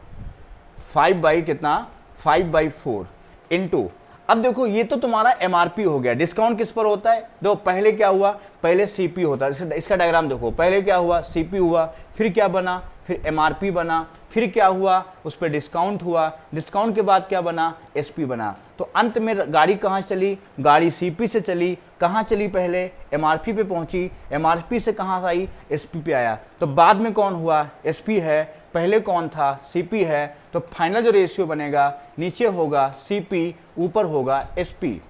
5/4 इंटू, अब देखो ये तो तुम्हारा एमआरपी हो गया। डिस्काउंट किस पर होता है? देखो पहले क्या हुआ? पहले सीपी होता है। इसका डायग्राम देखो, पहले क्या हुआ? सीपी हुआ, फिर क्या बना? फिर एमआरपी बना, फिर क्या हुआ? उस पर डिस्काउंट हुआ, डिस्काउंट के बाद क्या बना? एसपी बना। तो अंत में गाड़ी कहाँ चली? गाड़ी सीपी से चली। कहाँ चली? पहले एमआरपी पे पहुंची, एमआरपी से कहाँ आई? एसपी पे आया। तो बाद में कौन हुआ? एसपी है। पहले कौन था? सीपी है। तो फाइनल जो रेशियो बनेगा, नीचे होगा सीपी, ऊपर होगा एसपी।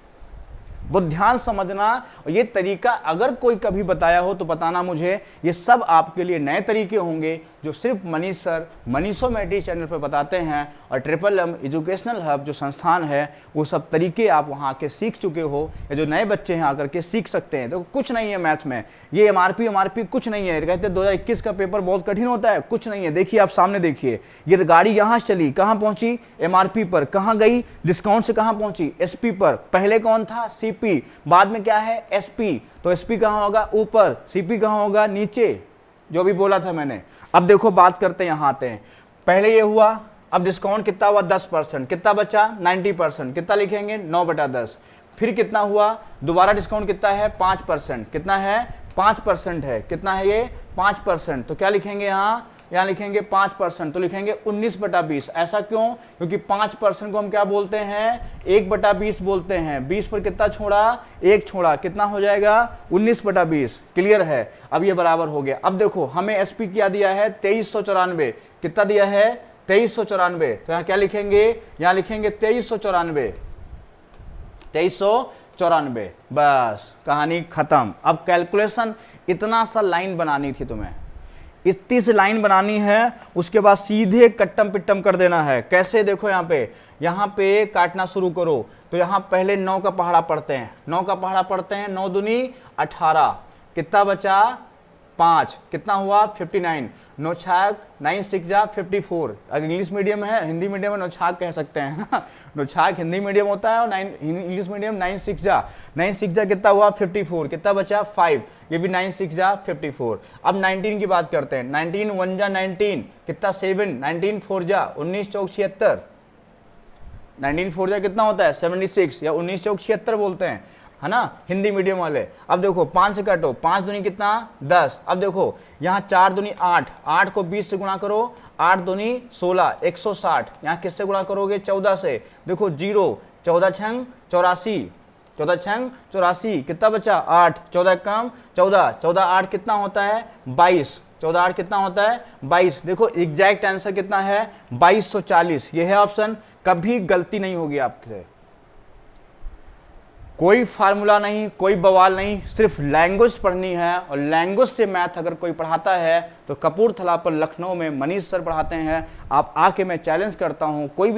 बहुत ध्यान समझना। और ये तरीका अगर कोई कभी बताया हो तो बताना मुझे। ये सब आपके लिए नए तरीके होंगे जो सिर्फ मनीष सर मनीषो मैट्रिक्स चैनल पर बताते हैं। और ट्रिपल M एजुकेशनल हब जो संस्थान है वो सब तरीके आप वहाँ आके सीख चुके हो, या जो नए बच्चे हैं आकर के सीख सकते हैं। तो कुछ नहीं है मैथ्स में, ये एमआरपी कुछ नहीं है। कहते हैं 2021 का पेपर बहुत कठिन होता है, कुछ नहीं है। देखिए आप सामने देखिए, ये गाड़ी यहाँ चली, कहाँ पहुंची? एमआरपी पर। कहाँ गई? डिस्काउंट से कहाँ पहुंची? एसपी पर। पहले कौन था? सीपी, बाद में क्या है? एसपी। तो एसपी कहाँ होगा? ऊपर। सीपी कहाँ होगा? नीचे, जो भी बोला था मैंने। अब देखो बात करते हैं, यहाँ आते हैं। पहले ये हुआ, अब डिस्काउंट कितना हुआ? 10%। कितना बचा? 90%। कितना लिखेंगे? 9/10। फिर कितना हुआ? दोबारा डिस्काउंट कितना है? 5%। कितना है? 5% है। कितना है ये? 5%। तो क्या लिखेंगे यहाँ? यहाँ लिखेंगे 5%। तो लिखेंगे 19/20। ऐसा क्यों? क्योंकि 5% को हम क्या बोलते हैं? 1/20 बोलते हैं। 20 पर कितना छोड़ा? 1 छोड़ा। कितना हो जाएगा? 19/20। क्लियर है? अब ये बराबर हो गया। अब देखो हमें एसपी क्या दिया है? 2394। कितना दिया है? 2394। तो यहाँ क्या लिखेंगे? यहाँ लिखेंगे 2394। 2394। बस कहानी खत्म। अब कैलकुलेशन इतना सा लाइन बनानी थी तुम्हें, इतनी सी लाइन बनानी है। उसके बाद सीधे कट्टम पिट्टम कर देना है। कैसे? देखो यहाँ पे काटना शुरू करो। तो यहाँ पहले 9 का पहाड़ा पढ़ते हैं। 9 का पहाड़ा पढ़ते हैं। 9 दूनी 18। कितना बचा? 5 कितना हुआ 59, नौछाक 9 6 जा 54। अगर इंग्लिश मीडियम है, हिंदी मीडियम में नौछाक कह सकते हैं ना, नौछाक हिंदी मीडियम होता है और 9 इंग्लिश मीडियम 9 6 जा कितना हुआ 54, कितना बचा 5, ये भी 9 6 जा 54। अब 19 की बात करते हैं, 19 1 जा 19 कितना 7, 19 4 जा 19 चौक 76, 19 4 जा कितना होता है 76 या 19 चौक 76 बोलते हैं, है ना हिंदी मीडियम वाले। अब देखो 5 से काटो, 5 दूनी कितना 10। अब देखो यहाँ 4 दूनी 8, 8 को 20 से गुणा करो, 8 दूनी 16 160, यहाँ किससे गुणा करोगे 14 से। देखो 0, 14 छंग 84, 14 छंग 84 कितना बचा 8, 14 कम 14, 14 8 कितना होता है 22, 14 8 कितना होता है 22। देखो एग्जैक्ट आंसर कितना है 2240, ये है ऑप्शन। कभी गलती नहीं होगी आपसे, कोई फार्मूला नहीं, कोई बवाल नहीं, सिर्फ लैंग्वेज पढ़नी है। और लैंग्वेज से मैथ अगर कोई पढ़ाता है तो कपूरथला पर लखनऊ में मनीष सर पढ़ाते हैं। आप आके, मैं चैलेंज करता हूं, कोई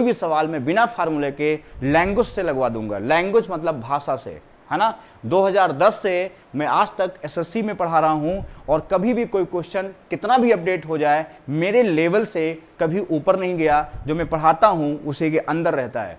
भी सवाल मैं बिना फार्मूले के लैंग्वेज से लगवा दूंगा। लैंग्वेज मतलब भाषा से, है ना। 2010 से मैं आज तक एसएससी में पढ़ा रहा हूं और कभी भी कोई क्वेश्चन कितना भी अपडेट हो जाए मेरे लेवल से कभी ऊपर नहीं गया। जो मैं पढ़ाता हूं उसी के अंदर रहता है।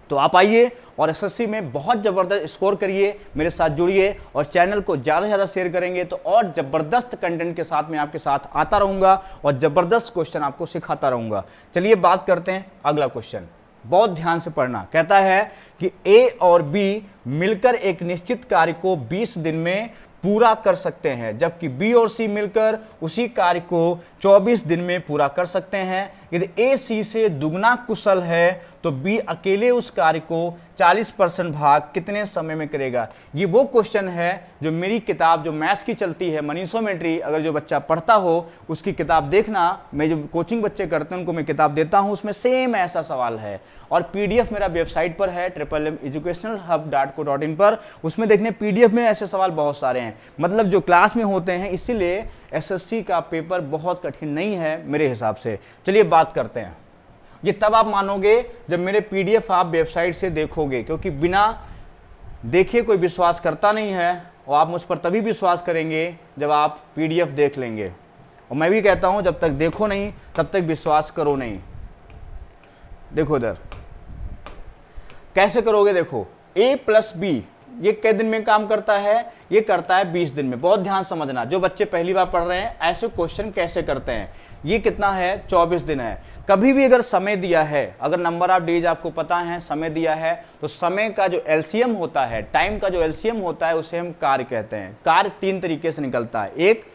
तो आप आइए और एसएससी में बहुत ज़बरदस्त स्कोर करिए, मेरे साथ जुड़िए और चैनल को ज़्यादा से ज़्यादा शेयर करेंगे तो और ज़बरदस्त कंटेंट के साथ मैं आपके साथ आता रहूँगा और ज़बरदस्त क्वेश्चन आपको सिखाता रहूँगा। चलिए बात करते हैं अगला क्वेश्चन, बहुत ध्यान से पढ़ना। कहता है कि ए और बी मिलकर एक निश्चित कार्य को 20 दिन में पूरा कर सकते हैं, जबकि बी और सी मिलकर उसी कार्य को 24 दिन में पूरा कर सकते हैं। यदि ए सी से दुगना कुशल है तो बी अकेले उस कार्य को 40% भाग कितने समय में करेगा। ये वो क्वेश्चन है जो मेरी किताब जो मैथ्स की चलती है मनीषोमेट्री, अगर जो बच्चा पढ़ता हो उसकी किताब देखना। मैं जो कोचिंग बच्चे करते हैं उनको मैं किताब देता हूं, उसमें सेम ऐसा सवाल है। और पीडीएफ मेरा वेबसाइट पर है www.educationalhub.co.in पर, उसमें देखने पीडीएफ में ऐसे सवाल बहुत सारे हैं, मतलब जो क्लास में होते हैं। इसीलिए एसएससी का पेपर बहुत कठिन नहीं है मेरे हिसाब से। चलिए बात करते हैं। ये तब आप मानोगे जब मेरे पीडीएफ आप वेबसाइट से देखोगे, क्योंकि बिना देखे कोई विश्वास करता नहीं है और आप मुझ पर तभी विश्वास करेंगे जब आप पीडीएफ देख लेंगे। और मैं भी कहता हूं जब तक देखो नहीं तब तक विश्वास करो नहीं। देखो इधर कैसे करोगे, देखो a प्लस बी ये कितने दिन में काम करता है, ये करता है 20 दिन में। बहुत ध्यान समझना, जो बच्चे पहली बार पढ़ रहे हैं ऐसे क्वेश्चन कैसे करते हैं। ये कितना है 24 दिन है। कभी भी अगर समय दिया है, अगर नंबर ऑफ डेज आपको पता है, समय दिया है, तो समय का जो एलसीएम होता है, टाइम का जो एलसीएम होता है उसे हम कार्य कहते हैं। कार्य 3 तरीके से निकलता है, एक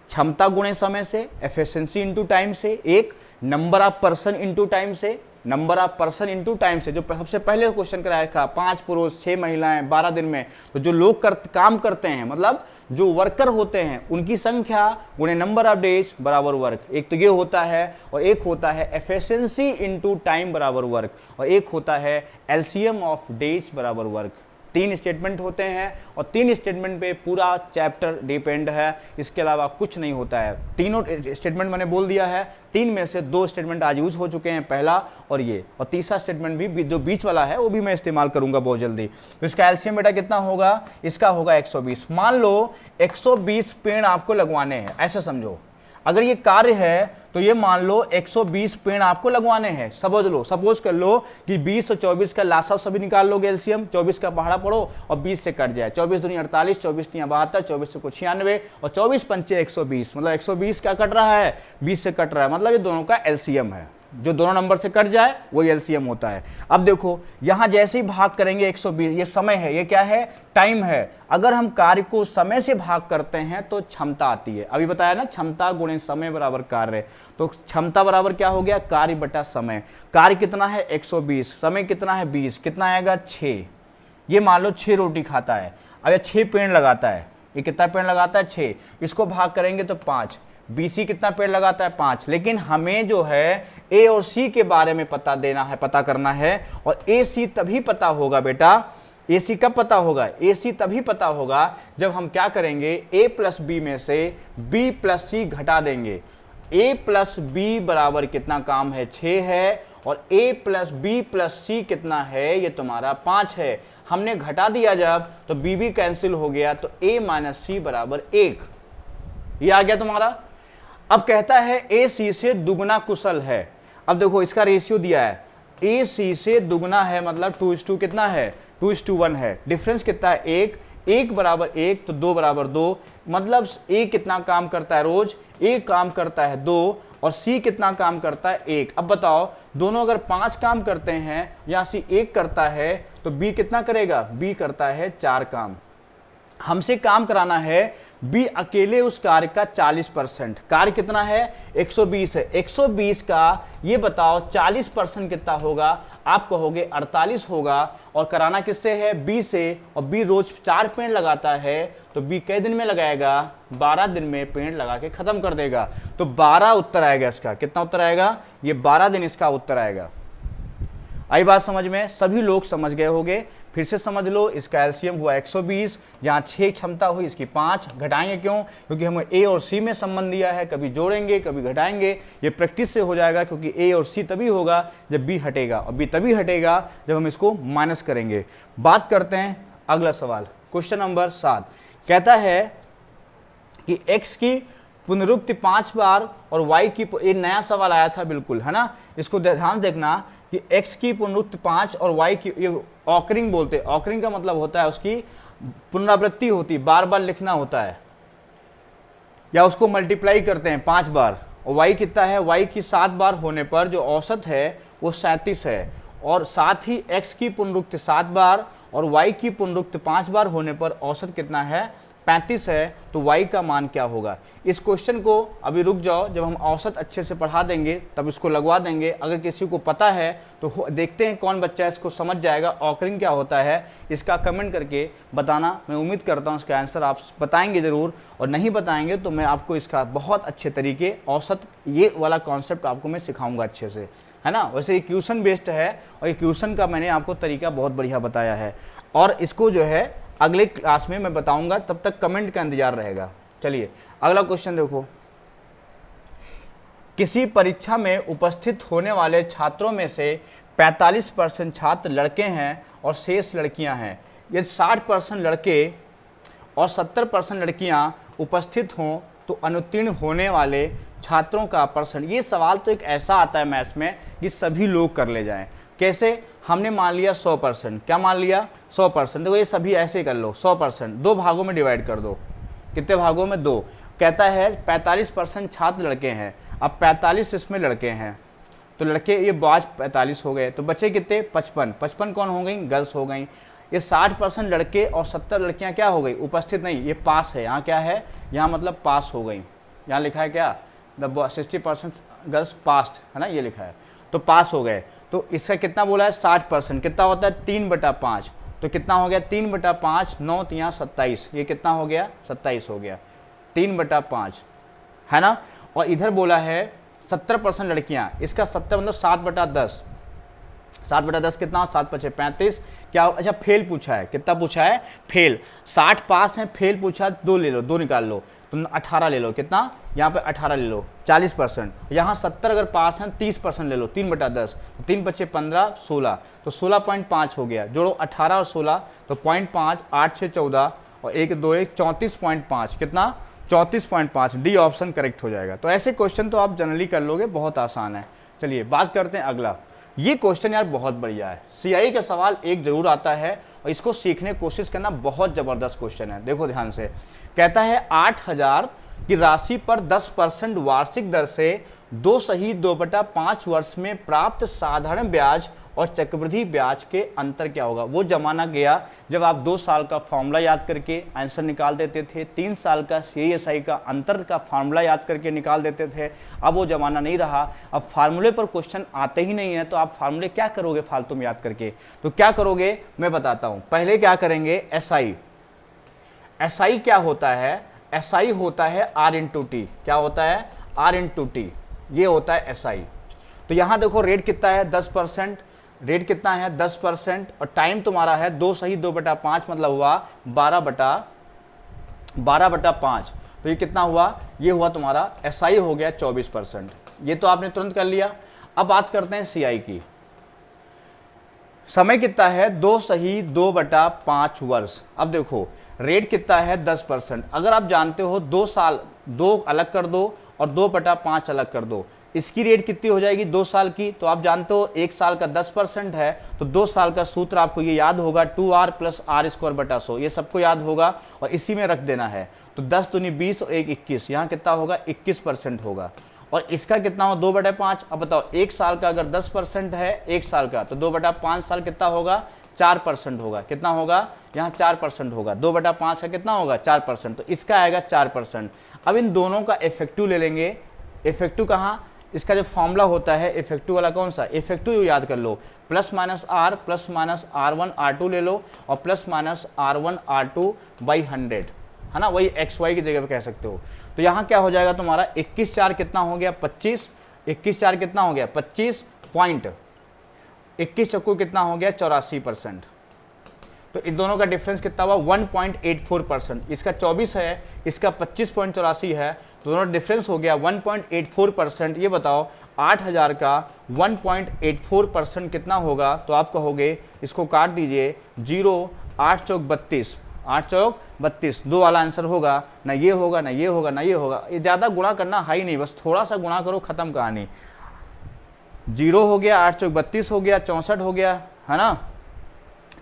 क्षमता गुणे समय से, एफिशिएंसी इनटू टाइम से, एक number of person into time से, number of person into time से। जो सबसे पहले क्वेश्चन कराया था 5 पुरुष 6 महिलाएं 12 दिन में, तो जो लोग काम करते हैं मतलब जो वर्कर होते हैं उनकी संख्या गुणे नंबर ऑफ डेज बराबर वर्क। एक तो ये होता है, और एक होता है एफिशिएंसी इनटू टाइम बराबर वर्क, और एक होता है एलसीएम ऑफ डेज बराबर वर्क। 3 स्टेटमेंट होते हैं और 3 स्टेटमेंट पे पूरा चैप्टर डिपेंड है, इसके अलावा कुछ नहीं होता है। तीनों स्टेटमेंट मैंने बोल दिया है, 3 में से 2 स्टेटमेंट आज यूज हो चुके हैं, पहला और ये, और तीसरा स्टेटमेंट भी जो बीच वाला है वो भी मैं इस्तेमाल करूंगा बहुत जल्दी। तो इसका एलसीएम बेटा कितना होगा, इसका होगा 120। मान लो 120 पेड़ आपको लगवाने हैं, ऐसा समझो। अगर ये कार्य है तो ये मान लो 120 पेड़ आपको लगवाने हैं। समझ लो, सपोज कर लो कि 20 और 24 का लासा सभी निकाल लोगे एलसीएम, 24 का पहाड़ा पड़ो और 20 से कट जाए, 24 दूनी 48, 24 तीन 72, 24 से कुछ 96 और 24 पंचे 120, मतलब 120 क्या कट रहा है 20 से कट रहा है, मतलब ये दोनों का एलसीएम है। जो दोनों नंबर से कट जाए वही एलसीएम होता है। अब देखो यहां जैसे ही भाग करेंगे 120, ये समय है, ये क्या है टाइम है। अगर हम कार्य को समय से भाग करते हैं तो क्षमता आती है। अभी बताया ना, क्षमता गुणे समय बराबर कार्य, तो क्षमता बराबर क्या हो गया कार्य बटा समय। कार्य कितना है 120, समय कितना है 20, कितना आएगा 6। ये मान लो 6 रोटी खाता है, अब 6 पेड़ लगाता है, ये कितना पेड़ लगाता है 6, इसको भाग करेंगे तो 5। बीसी कितना पेड़ लगाता है 5। लेकिन हमें जो है ए और सी के बारे में पता करना है, और ए सी तभी पता होगा बेटा, ए सी कब पता होगा, ए सी तभी पता होगा जब हम क्या करेंगे ए प्लस बी में से बी प्लस सी घटा देंगे। ए प्लस बी बराबर कितना काम है 6 है, और a प्लस बी प्लस सी कितना है, ये तुम्हारा 5 है। हमने घटा दिया जब तो b भी कैंसिल हो गया, तो a माइनस सी बराबर 1, ये आ गया तुम्हारा। अब कहता है a c से दुगना कुशल है। अब देखो इसका रेशियो दिया है, a c से दुगना है मतलब 2:2 कितना है, 2:1 है। डिफरेंस कितना है, 1, 1 बराबर 1 तो 2 बराबर 2, मतलब a कितना काम करता है रोज, a काम करता है 2 और c कितना काम करता है 1। अब बताओ दोनों अगर 5 काम करते हैं या c 1 करता है तो b कितना करेगा, b करता है 4 काम। हमसे काम कराना है B अकेले उस कार्य का 40%, कार्य कितना है 120 है, 120 का ये बताओ 40% कितना होगा, आप कहोगे 48 होगा। और कराना किससे है, B से, और B रोज 4 पेड़ लगाता है तो B कई दिन में लगाएगा, 12 दिन में पेड़ लगा के खत्म कर देगा। तो 12 उत्तर आएगा इसका, कितना उत्तर आएगा, ये 12 दिन इसका उत्तर आएगा। आई बात समझ में, सभी लोग समझ गए होंगे। फिर से समझ लो, इसका एलसीएम हुआ 120, यहाँ 6 क्षमता हुई, इसकी 5 घटाएंगे क्यों, क्योंकि हमें ए और सी में संबंध दिया है, कभी जोड़ेंगे कभी घटाएंगे, ये प्रैक्टिस से हो जाएगा। क्योंकि ए और सी तभी होगा जब बी हटेगा, और बी तभी हटेगा जब हम इसको माइनस करेंगे। बात करते हैं अगला सवाल, क्वेश्चन नंबर 7 कहता है कि x की पुनरुक्ति 5 बार और y की, ये नया सवाल आया था बिल्कुल, है ना, इसको ध्यान देखना कि x की पुनरुक्ति 5 और y की, ये ऑकरिंग बोलते हैं, ऑकरिंग का मतलब होता है उसकी पुनरावृत्ति होती, बार बार लिखना होता है, या उसको मल्टीप्लाई करते हैं 5 बार। और y कितना है, y की 7 बार होने पर जो औसत है वो 37 है, और साथ ही x की पुनरुक्ति 7 बार और y की पुनरुक्ति 5 बार होने पर औसत कितना है, 35 है। तो y का मान क्या होगा। इस क्वेश्चन को अभी रुक जाओ, जब हम औसत अच्छे से पढ़ा देंगे तब इसको लगवा देंगे। अगर किसी को पता है तो देखते हैं कौन बच्चा इसको समझ जाएगा, ऑकरिंग क्या होता है, इसका कमेंट करके बताना। मैं उम्मीद करता हूँ इसका आंसर आप बताएंगे ज़रूर, और नहीं बताएंगे तो मैं आपको इसका बहुत अच्छे तरीके औसत ये वाला कॉन्सेप्ट आपको मैं सिखाऊंगा अच्छे से, है ना। वैसे ये क्वेश्चन बेस्ड है, और ये क्वेश्चन का मैंने आपको तरीका बहुत बढ़िया बताया है, और इसको जो है अगले क्लास में मैं बताऊंगा, तब तक कमेंट का इंतजार रहेगा। चलिए अगला क्वेश्चन देखो, किसी परीक्षा में उपस्थित होने वाले छात्रों में से 45% छात्र लड़के हैं और शेष लड़कियां हैं। यदि 60% लड़के और 70% लड़कियां उपस्थित हों तो अनुत्तीर्ण होने वाले छात्रों का परसेंट। ये सवाल तो एक ऐसा आता है मैथ्स में कि सभी लोग कर ले जाएं। कैसे, हमने मान लिया 100%, क्या मान लिया 100%। देखो ये सभी ऐसे कर लो, 100% 2 भागों में डिवाइड कर दो, कितने भागों में, 2। कहता है 45% छात्र लड़के हैं, अब 45 इसमें लड़के हैं तो लड़के ये बाज 45 हो गए, तो बचे कितने 55, 55 कौन हो गई, गर्ल्स हो गई। ये 60% लड़के और 70 लड़कियां क्या हो गई, उपस्थित नहीं, ये पास है, यहाँ क्या है, यहाँ मतलब पास हो गई, यहाँ लिखा है क्या, द 60% गर्ल्स पास्ट, है ना, ये लिखा है, तो पास हो गए। तो इसका कितना बोला है 60%, कितना होता है 3/5, तो कितना हो गया 3/5, 9 3 27, ये कितना हो गया 27 हो गया, 3/5, है ना। और इधर बोला है 70% लड़कियां, इसका 70 मतलब 7/10, 7/10 कितना, 7 × 5 = 35। क्या, अच्छा फेल पूछा है, कितना पूछा है, फेल। 60 पास है, फेल पूछा 2 ले लो, 2 निकाल लो, तो 18 ले लो, कितना, यहाँ पे 18 ले लो, 40%। यहाँ 70 अगर पास हैं 30% ले लो, 3/10, 3 × 5 = 15, 16, तो 16.5 हो गया। जोड़ो 18 और 16 तो 0.5, 8 6 14 और 1 2 1 34.5, कितना 34.5, डी ऑप्शन करेक्ट हो जाएगा। तो ऐसे क्वेश्चन तो आप जनरली कर लोगे, बहुत आसान है। चलिए बात करते हैं अगला। ये क्वेश्चन यार बहुत बढ़िया है, सीआई का सवाल एक जरूर आता है और इसको सीखने की कोशिश करना, बहुत जबरदस्त क्वेश्चन है। देखो ध्यान से, कहता है 8000 की राशि पर 10% वार्षिक दर से 2/5 वर्ष में प्राप्त साधारण ब्याज और चक्रवृद्धि ब्याज के अंतर क्या होगा। वो जमाना गया जब आप 2 साल का फॉर्मूला याद करके आंसर निकाल देते थे, 3 साल का सीआईएसआई का अंतर का फार्मूला याद करके निकाल देते थे। अब वो जमाना नहीं रहा, अब फार्मूले पर क्वेश्चन आते ही नहीं है, तो आप फार्मूले क्या करोगे फालतू में याद करके। तो क्या करोगे मैं बताता हूँ। पहले क्या करेंगे, एसआई। एसआई क्या होता है, एसआई होता है R/T। क्या होता है, R/T, ये होता है एसआई। तो यहाँ देखो रेट कितना है 10%, रेट कितना है 10%, और टाइम तुम्हारा है 2 सही 2/5 मतलब हुआ 12/5। तो ये कितना हुआ, ये हुआ तुम्हारा एसआई हो गया 24%। ये तो आपने तुरंत कर लिया। अब बात करते हैं सी आई की। समय कितना है 2 सही 2/5 वर्ष। अब देखो रेट कितना है 10%। अगर आप जानते हो 2 साल 2 अलग कर दो और 2/5 अलग कर दो, इसकी रेट कितनी हो जाएगी 2 साल की। तो आप जानते हो 1 साल का 10% है, तो 2 साल का सूत्र आपको ये याद होगा 2r + r²/100। ये सबको याद होगा और इसी में रख देना है। तो 10 दूनी 20 और 1 21, यहाँ कितना होगा 21% होगा। और इसका कितना हो 2/5। अब बताओ 1 साल का अगर 10% है 1 साल का, तो 2/5 साल कितना होगा 4% होगा। कितना होगा यहाँ 4% होगा। 2/5 का कितना होगा 4%, तो इसका आएगा 4%। अब इन दोनों का इफेक्टिव ले लेंगे। इफेक्टिव कहाँ, इसका जो फॉर्मूला होता है इफेक्टिव वाला कौन सा, इफेक्टिव याद कर लो, +-r +-r1 r2 ले लो और +-r1 r2 / 100, है ना, वही xy की जगह पे कह सकते हो। तो यहाँ क्या हो जाएगा तुम्हारा 21 4 कितना हो गया 25, 21 4 कितना हो गया 25 पॉइंट, 21 चक्कू कितना हो गया 84%। तो इन दोनों का डिफरेंस कितना हुआ 1.84%। इसका 24 है, इसका 25.84 है, तो दोनों डिफरेंस हो गया 1.84%। ये बताओ 8000 का 1.84% कितना होगा। तो आप कहोगे इसको काट दीजिए 0 8 चौक 32, 8 चौक 32, 2 वाला आंसर होगा, ना ये होगा ना ये होगा ना ये होगा। ये ज़्यादा गुणा करना हाई नहीं, बस थोड़ा सा गुणा करो, खत्म कहानी। 0 हो गया, 8 चौक 32 हो गया, 64 हो गया, है ना,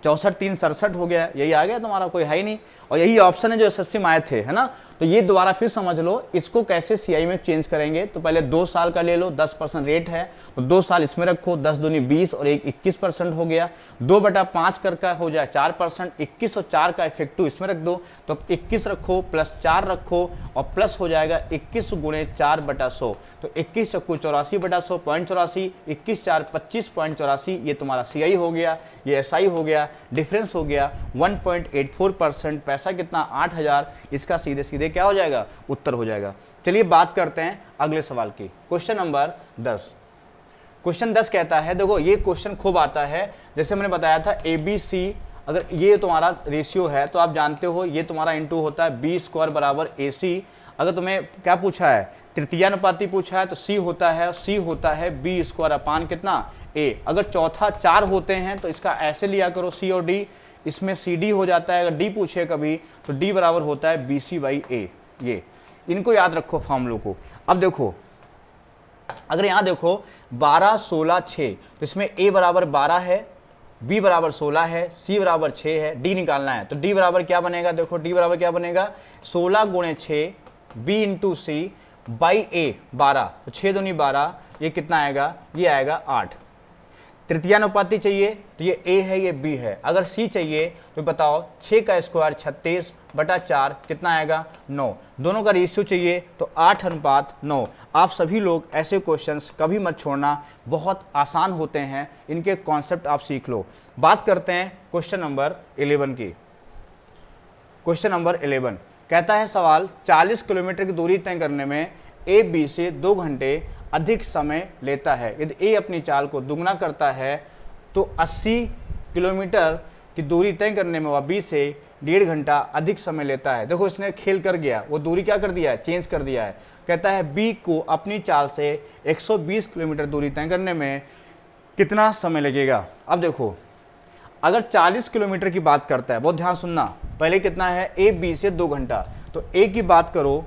64 3 67 हो गया, यही आ गया तुम्हारा, कोई है ही नहीं। और यही ऑप्शन है जो एसएससी में आए थे, है ना। तो ये दोबारा फिर समझ लो इसको कैसे सीआई में चेंज करेंगे। तो पहले 2 साल का ले लो, 10% रेट है, तो 2 साल इसमें रखो, 10 दूनी 20 और 1 21% हो गया। 2/5 करके हो जाए 4%, 21 और 4 का इफेक्टिव इसमें रख दो, तो 21 रखो +4 रखो और प्लस हो जाएगा 21 × 4/100। तो 21 चक्कू 84/100 0.84, 21 4 25.84, ये तुम्हारा सीआई हो गया, ये एसआई हो गया, डिफरेंस हो गया 1.84%। पैसा कितना 8000, इसका सीधे सीधे क्या हो जाएगा उत्तर हो जाएगा। चलिए बात करते हैं अगले सवाल की। Question number 10। क्वेश्चन 10 कहता है, देखो ये क्वेश्चन खूब आता है, जैसे मैंने बताया था ABC, अगर ये तुम्हारा रेशियो है तो आप जानते हो ये तुम्हारा इंटू होता है B² = AC। अगर तुम्हें क्या पूछा है तृतीयानुपाती पूछा है तो C होता है, C होता है B² कितना A। अगर चौथा 4 होते हैं तो इसका ऐसे लिया करो C और D, इसमें CD हो जाता है। अगर D पूछे कभी तो D बराबर होता है BC/A। ये इनको याद रखो फॉर्मूलों को। अब देखो अगर यहाँ देखो 12 16 6, तो इसमें A बराबर 12 है, B बराबर 16 है, C बराबर 6 है, D निकालना है। तो D बराबर क्या बनेगा, देखो D बराबर क्या बनेगा 16 × 6 B × C/A 12, तो 6 दूनी 12, ये कितना आएगा, ये आएगा 8। तृतीयानुपाती चाहिए तो ये A है, ये B है। अगर C चाहिए तो बताओ 6 का स्क्वायर 36/4 कितना आएगा 9। दोनों का रेशियो चाहिए तो 8:9। आप सभी लोग ऐसे क्वेश्चंस कभी मत छोड़ना, बहुत आसान होते हैं, इनके कॉन्सेप्ट आप सीख लो। बात करते हैं क्वेश्चन नंबर 11 की। क्वेश्चन नंबर 11 कहता है सवाल 40 किलोमीटर की दूरी तय करने में A B से 2 घंटे अधिक समय लेता है। यदि A अपनी चाल को दुगना करता है तो 80 किलोमीटर की दूरी तय करने में वह B से 1.5 घंटा अधिक समय लेता है। देखो इसने खेल कर गया, वो दूरी क्या कर दिया है, चेंज कर दिया है। कहता है B को अपनी चाल से 120 किलोमीटर दूरी तय करने में कितना समय लगेगा। अब देखो अगर 40 किलोमीटर की बात करता है, बहुत ध्यान सुनना, पहले कितना है A B से 2 घंटा, तो A की बात करो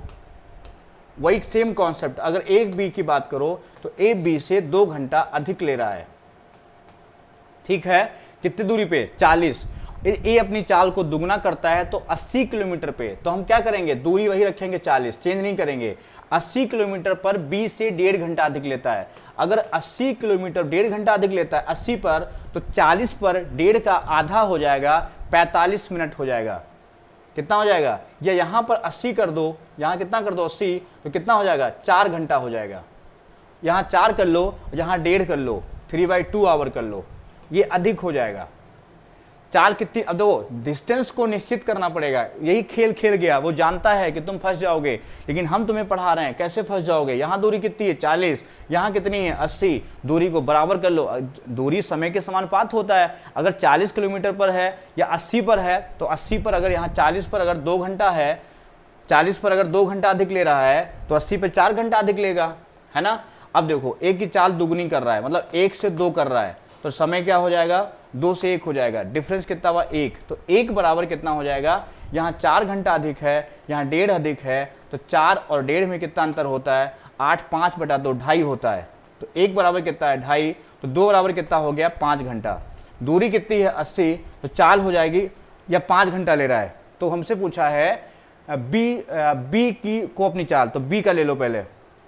वही सेम कॉन्सेप्ट। अगर A B की बात करो तो A B से 2 घंटा अधिक ले रहा है, ठीक है, कितनी दूरी पे 40। A अपनी चाल को दुगना करता है तो 80 किलोमीटर पे, तो हम क्या करेंगे दूरी वही रखेंगे 40, चेंज नहीं करेंगे। 80 किलोमीटर पर B से 1.5 घंटा अधिक लेता है। अगर 80 किलोमीटर 1.5 घंटा अधिक लेता है 80 पर, तो 40 पर 1.5 का आधा हो जाएगा, 45 मिनट हो जाएगा। कितना हो जाएगा, या यहाँ पर 80 कर दो, यहाँ कितना कर दो 80, तो कितना हो जाएगा 4 घंटा हो जाएगा। यहाँ 4 कर लो, यहाँ 1.5 कर लो, 3/2 आवर कर लो, ये अधिक हो जाएगा। चाल कितनी, अब देखो डिस्टेंस को निश्चित करना पड़ेगा। यही खेल खेल गया, वो जानता है कि तुम फंस जाओगे, लेकिन हम तुम्हें पढ़ा रहे हैं कैसे फंस जाओगे। यहाँ दूरी कितनी है 40, यहाँ कितनी है 80, दूरी को बराबर कर लो। दूरी समय के समानुपात होता है। अगर 40 किलोमीटर पर है या 80 पर है, तो 80 पर अगर यहाँ 40 पर अगर 2 घंटा है, 40 पर अगर 2 घंटा अधिक ले रहा है तो 80 पर 4 घंटा अधिक लेगा, है ना। अब देखो एक की चाल दुगनी कर रहा है, मतलब 1 से 2 कर रहा है, तो समय क्या हो जाएगा, 2 से 1 हो जाएगा, डिफरेंस कितना हुआ 1, तो 1 बराबर कितना हो जाएगा, यहाँ 4 घंटा अधिक है, यहाँ 1.5 अधिक है, तो 4 और 1.5 में कितना अंतर होता है, 8 5 बटा 2 2.5 होता है, तो 1 बराबर कितना है 2.5, तो 2 बराबर कितना हो गया 5 घंटा। दूरी कितनी है 80, तो चाल हो जाएगी, या 5 घंटा ले रहा है, तो हमसे पूछा है बी की को अपनी चाल, तो बी का ले लो पहले,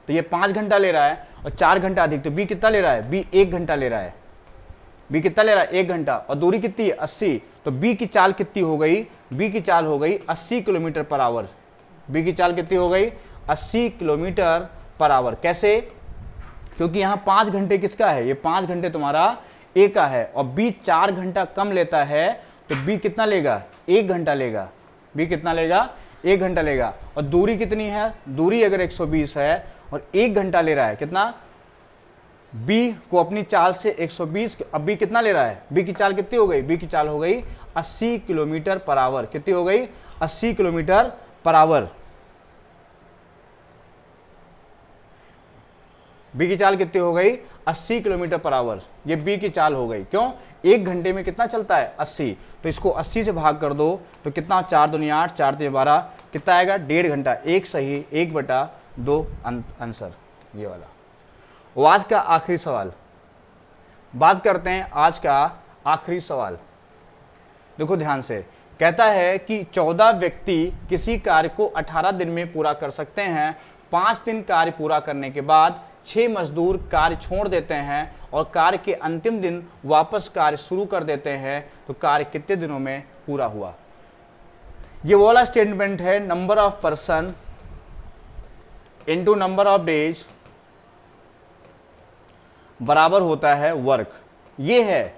तो ये 5 घंटा ले रहा है और 4 घंटा अधिक, तो बी कितना ले रहा है, बी 1 घंटा ले रहा है, बी कितना ले रहा है 1 घंटा, और दूरी कितनी है 80, तो बी की चाल कितनी हो गई, बी की चाल हो गई 80 किलोमीटर पर आवर, बी की चाल कितनी हो गई 80 किलोमीटर पर आवर। कैसे, क्योंकि यहाँ 5 घंटे किसका है, ये 5 घंटे तुम्हारा ए का है, और बी 4 घंटा कम लेता है, तो बी कितना लेगा 1 घंटा लेगा, बी कितना लेगा 1 घंटा लेगा, और दूरी कितनी है, दूरी अगर 120 है और 1 घंटा ले रहा है, कितना, बी को अपनी चाल से 120, अब बी कितना ले रहा है, बी की चाल कितनी हो गई, बी की चाल हो गई 80 किलोमीटर पर आवर, कितनी हो गई 80 किलोमीटर पर आवर, बी की चाल कितनी हो गई 80 किलोमीटर पर आवर, ये बी की चाल हो गई, क्यों, 1 घंटे में कितना चलता है 80, तो इसको 80 से भाग कर दो, तो कितना 4 दूनी 8 4 3 12, कितना आएगा 1.5 घंटा, 1 सही 1/2 आंसर ये वाला। वो आज का आखिरी सवाल, बात करते हैं आज का आखिरी सवाल, देखो ध्यान से, कहता है कि 14 व्यक्ति किसी कार्य को 18 दिन में पूरा कर सकते हैं, 5 दिन कार्य पूरा करने के बाद 6 मजदूर कार्य छोड़ देते हैं और कार्य के अंतिम दिन वापस कार्य शुरू कर देते हैं, तो कार्य कितने दिनों में पूरा हुआ। ये वाला स्टेटमेंट है, number of person into number of days बराबर होता है वर्क। ये है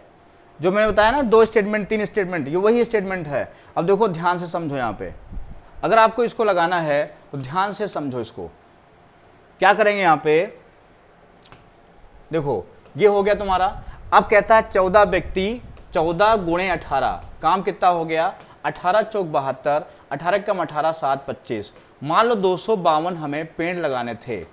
जो मैंने बताया ना, 2 स्टेटमेंट 3 स्टेटमेंट, ये वही स्टेटमेंट है। अब देखो ध्यान से समझो, यहाँ पे अगर आपको इसको लगाना है तो ध्यान से समझो, इसको क्या करेंगे, यहाँ पे देखो ये हो गया तुम्हारा। अब कहता है 14 व्यक्ति, 14 गुणे 18, काम कितना हो गया 18 चौक 72, 18 कम 18 7 25। मान लो 252 हमें पेड़ लगाने थे,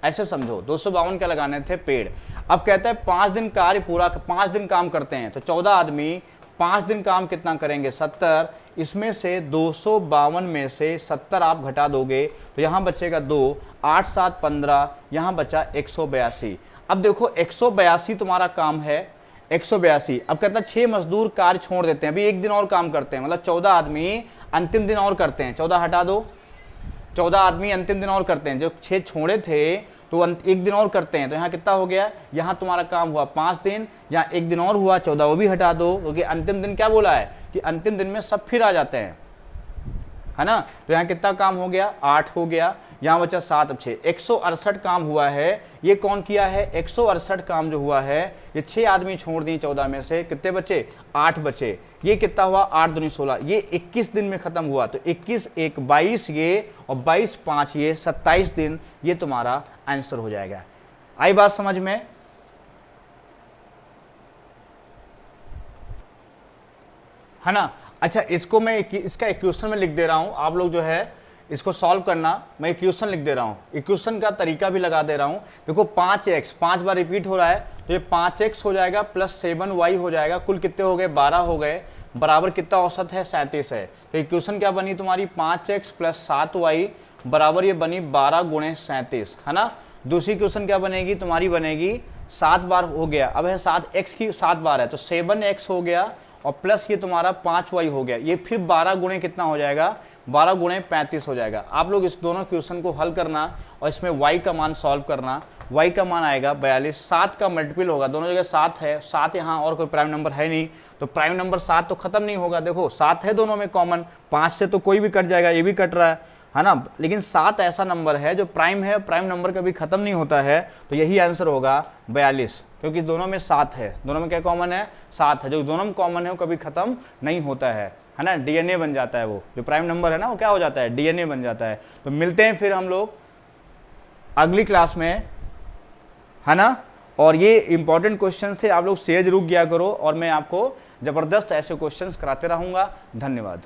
ऐसे समझो 252 क्या लगाने थे, पेड़। अब कहता है 5 दिन कार्य पूरा, 5 दिन काम करते हैं, तो 14 आदमी 5 दिन काम कितना करेंगे 70, इसमें से 252 में से 70 आप घटा दोगे तो यहाँ बचेगा 2, 8 7 15, यहाँ बचा 182। अब देखो 182 तुम्हारा काम है, 182। अब कहता है 6 मजदूर कार्य छोड़ देते हैं, अभी 1 दिन और काम करते हैं, मतलब 14 आदमी अंतिम दिन और करते हैं, 14 हटा दो, 14 आदमी अंतिम दिन और करते हैं, जो 6 छोड़े थे तो 1 दिन और करते हैं, तो यहाँ कितना हो गया, यहाँ तुम्हारा काम हुआ 5 दिन, यहाँ 1 दिन और हुआ 14, वो भी हटा दो, क्योंकि अंतिम दिन क्या बोला है कि अंतिम दिन में सब फिर आ जाते हैं, है ना। तो यहाँ कितना काम हो गया 8 हो गया, यहाँ बचा 7 अब 6, 168 काम हुआ है। ये कौन किया है, 168 काम जो हुआ है, ये 6 आदमी छोड़ दिए 14 में से, कितने बचे 8 बचे। ये कितना हुआ 8 दूनी 16, ये 21 दिन में खत्म हुआ, तो 21 1 22 ये, और 22 5 ये, 27 दिन ये तुम्हारा आंसर हो जाएगा। आई बात समझ में, है ना। अच्छा, इसको मैं इसका इक्वेशन में लिख दे रहा हूं, आप लोग जो है इसको सॉल्व करना, मैं इक्वेशन लिख दे रहा हूं, इक्वेशन का तरीका भी लगा दे रहा हूं। देखो 5x 5 बार रिपीट हो रहा है, तो ये 5x हो जाएगा प्लस 7y हो जाएगा, कुल कितने हो गए 12 हो गए, बराबर कितना औसत है 37 है। तो इक्वेशन क्या बनी तुम्हारी 5x प्लस 7y बराबर ये बनी 12 गुणे 37, है ना। दूसरी इक्वेशन क्या बनेगी तुम्हारी, बनेगी 7 बार हो गया, अब है 7x की 7 बार है, तो 7x हो गया, और प्लस ये तुम्हारा 5y हो गया, ये फिर 12 गुणे कितना हो जाएगा 12 गुणे 35 हो जाएगा। आप लोग इस दोनों क्वेश्चन को हल करना और इसमें y का मान सॉल्व करना। y का मान आएगा 42, 7 का मल्टीपल होगा, दोनों जगह 7 है, 7 यहाँ और कोई प्राइम नंबर है नहीं, तो प्राइम नंबर 7 तो खत्म नहीं होगा। देखो 7 है दोनों में कॉमन, 5 से तो कोई भी कट जाएगा, ये भी कट रहा है ना, लेकिन 7 ऐसा नंबर है जो प्राइम है, प्राइम नंबर कभी खत्म नहीं होता है, तो यही आंसर होगा 42, क्योंकि दोनों में 7 है, दोनों में क्या कॉमन है 7 है, जो दोनों में कॉमन है वो कभी खत्म नहीं होता है ना, डीएनए बन जाता है, वो जो प्राइम नंबर है ना वो क्या हो जाता है डीएनए बन जाता है। तो मिलते हैं फिर हम लोग अगली क्लास में, है ना। और ये इंपॉर्टेंट क्वेश्चन थे, आप लोग सेज रुक गया करो, और मैं आपको जबरदस्त ऐसे क्वेश्चंस कराते रहूंगा। धन्यवाद।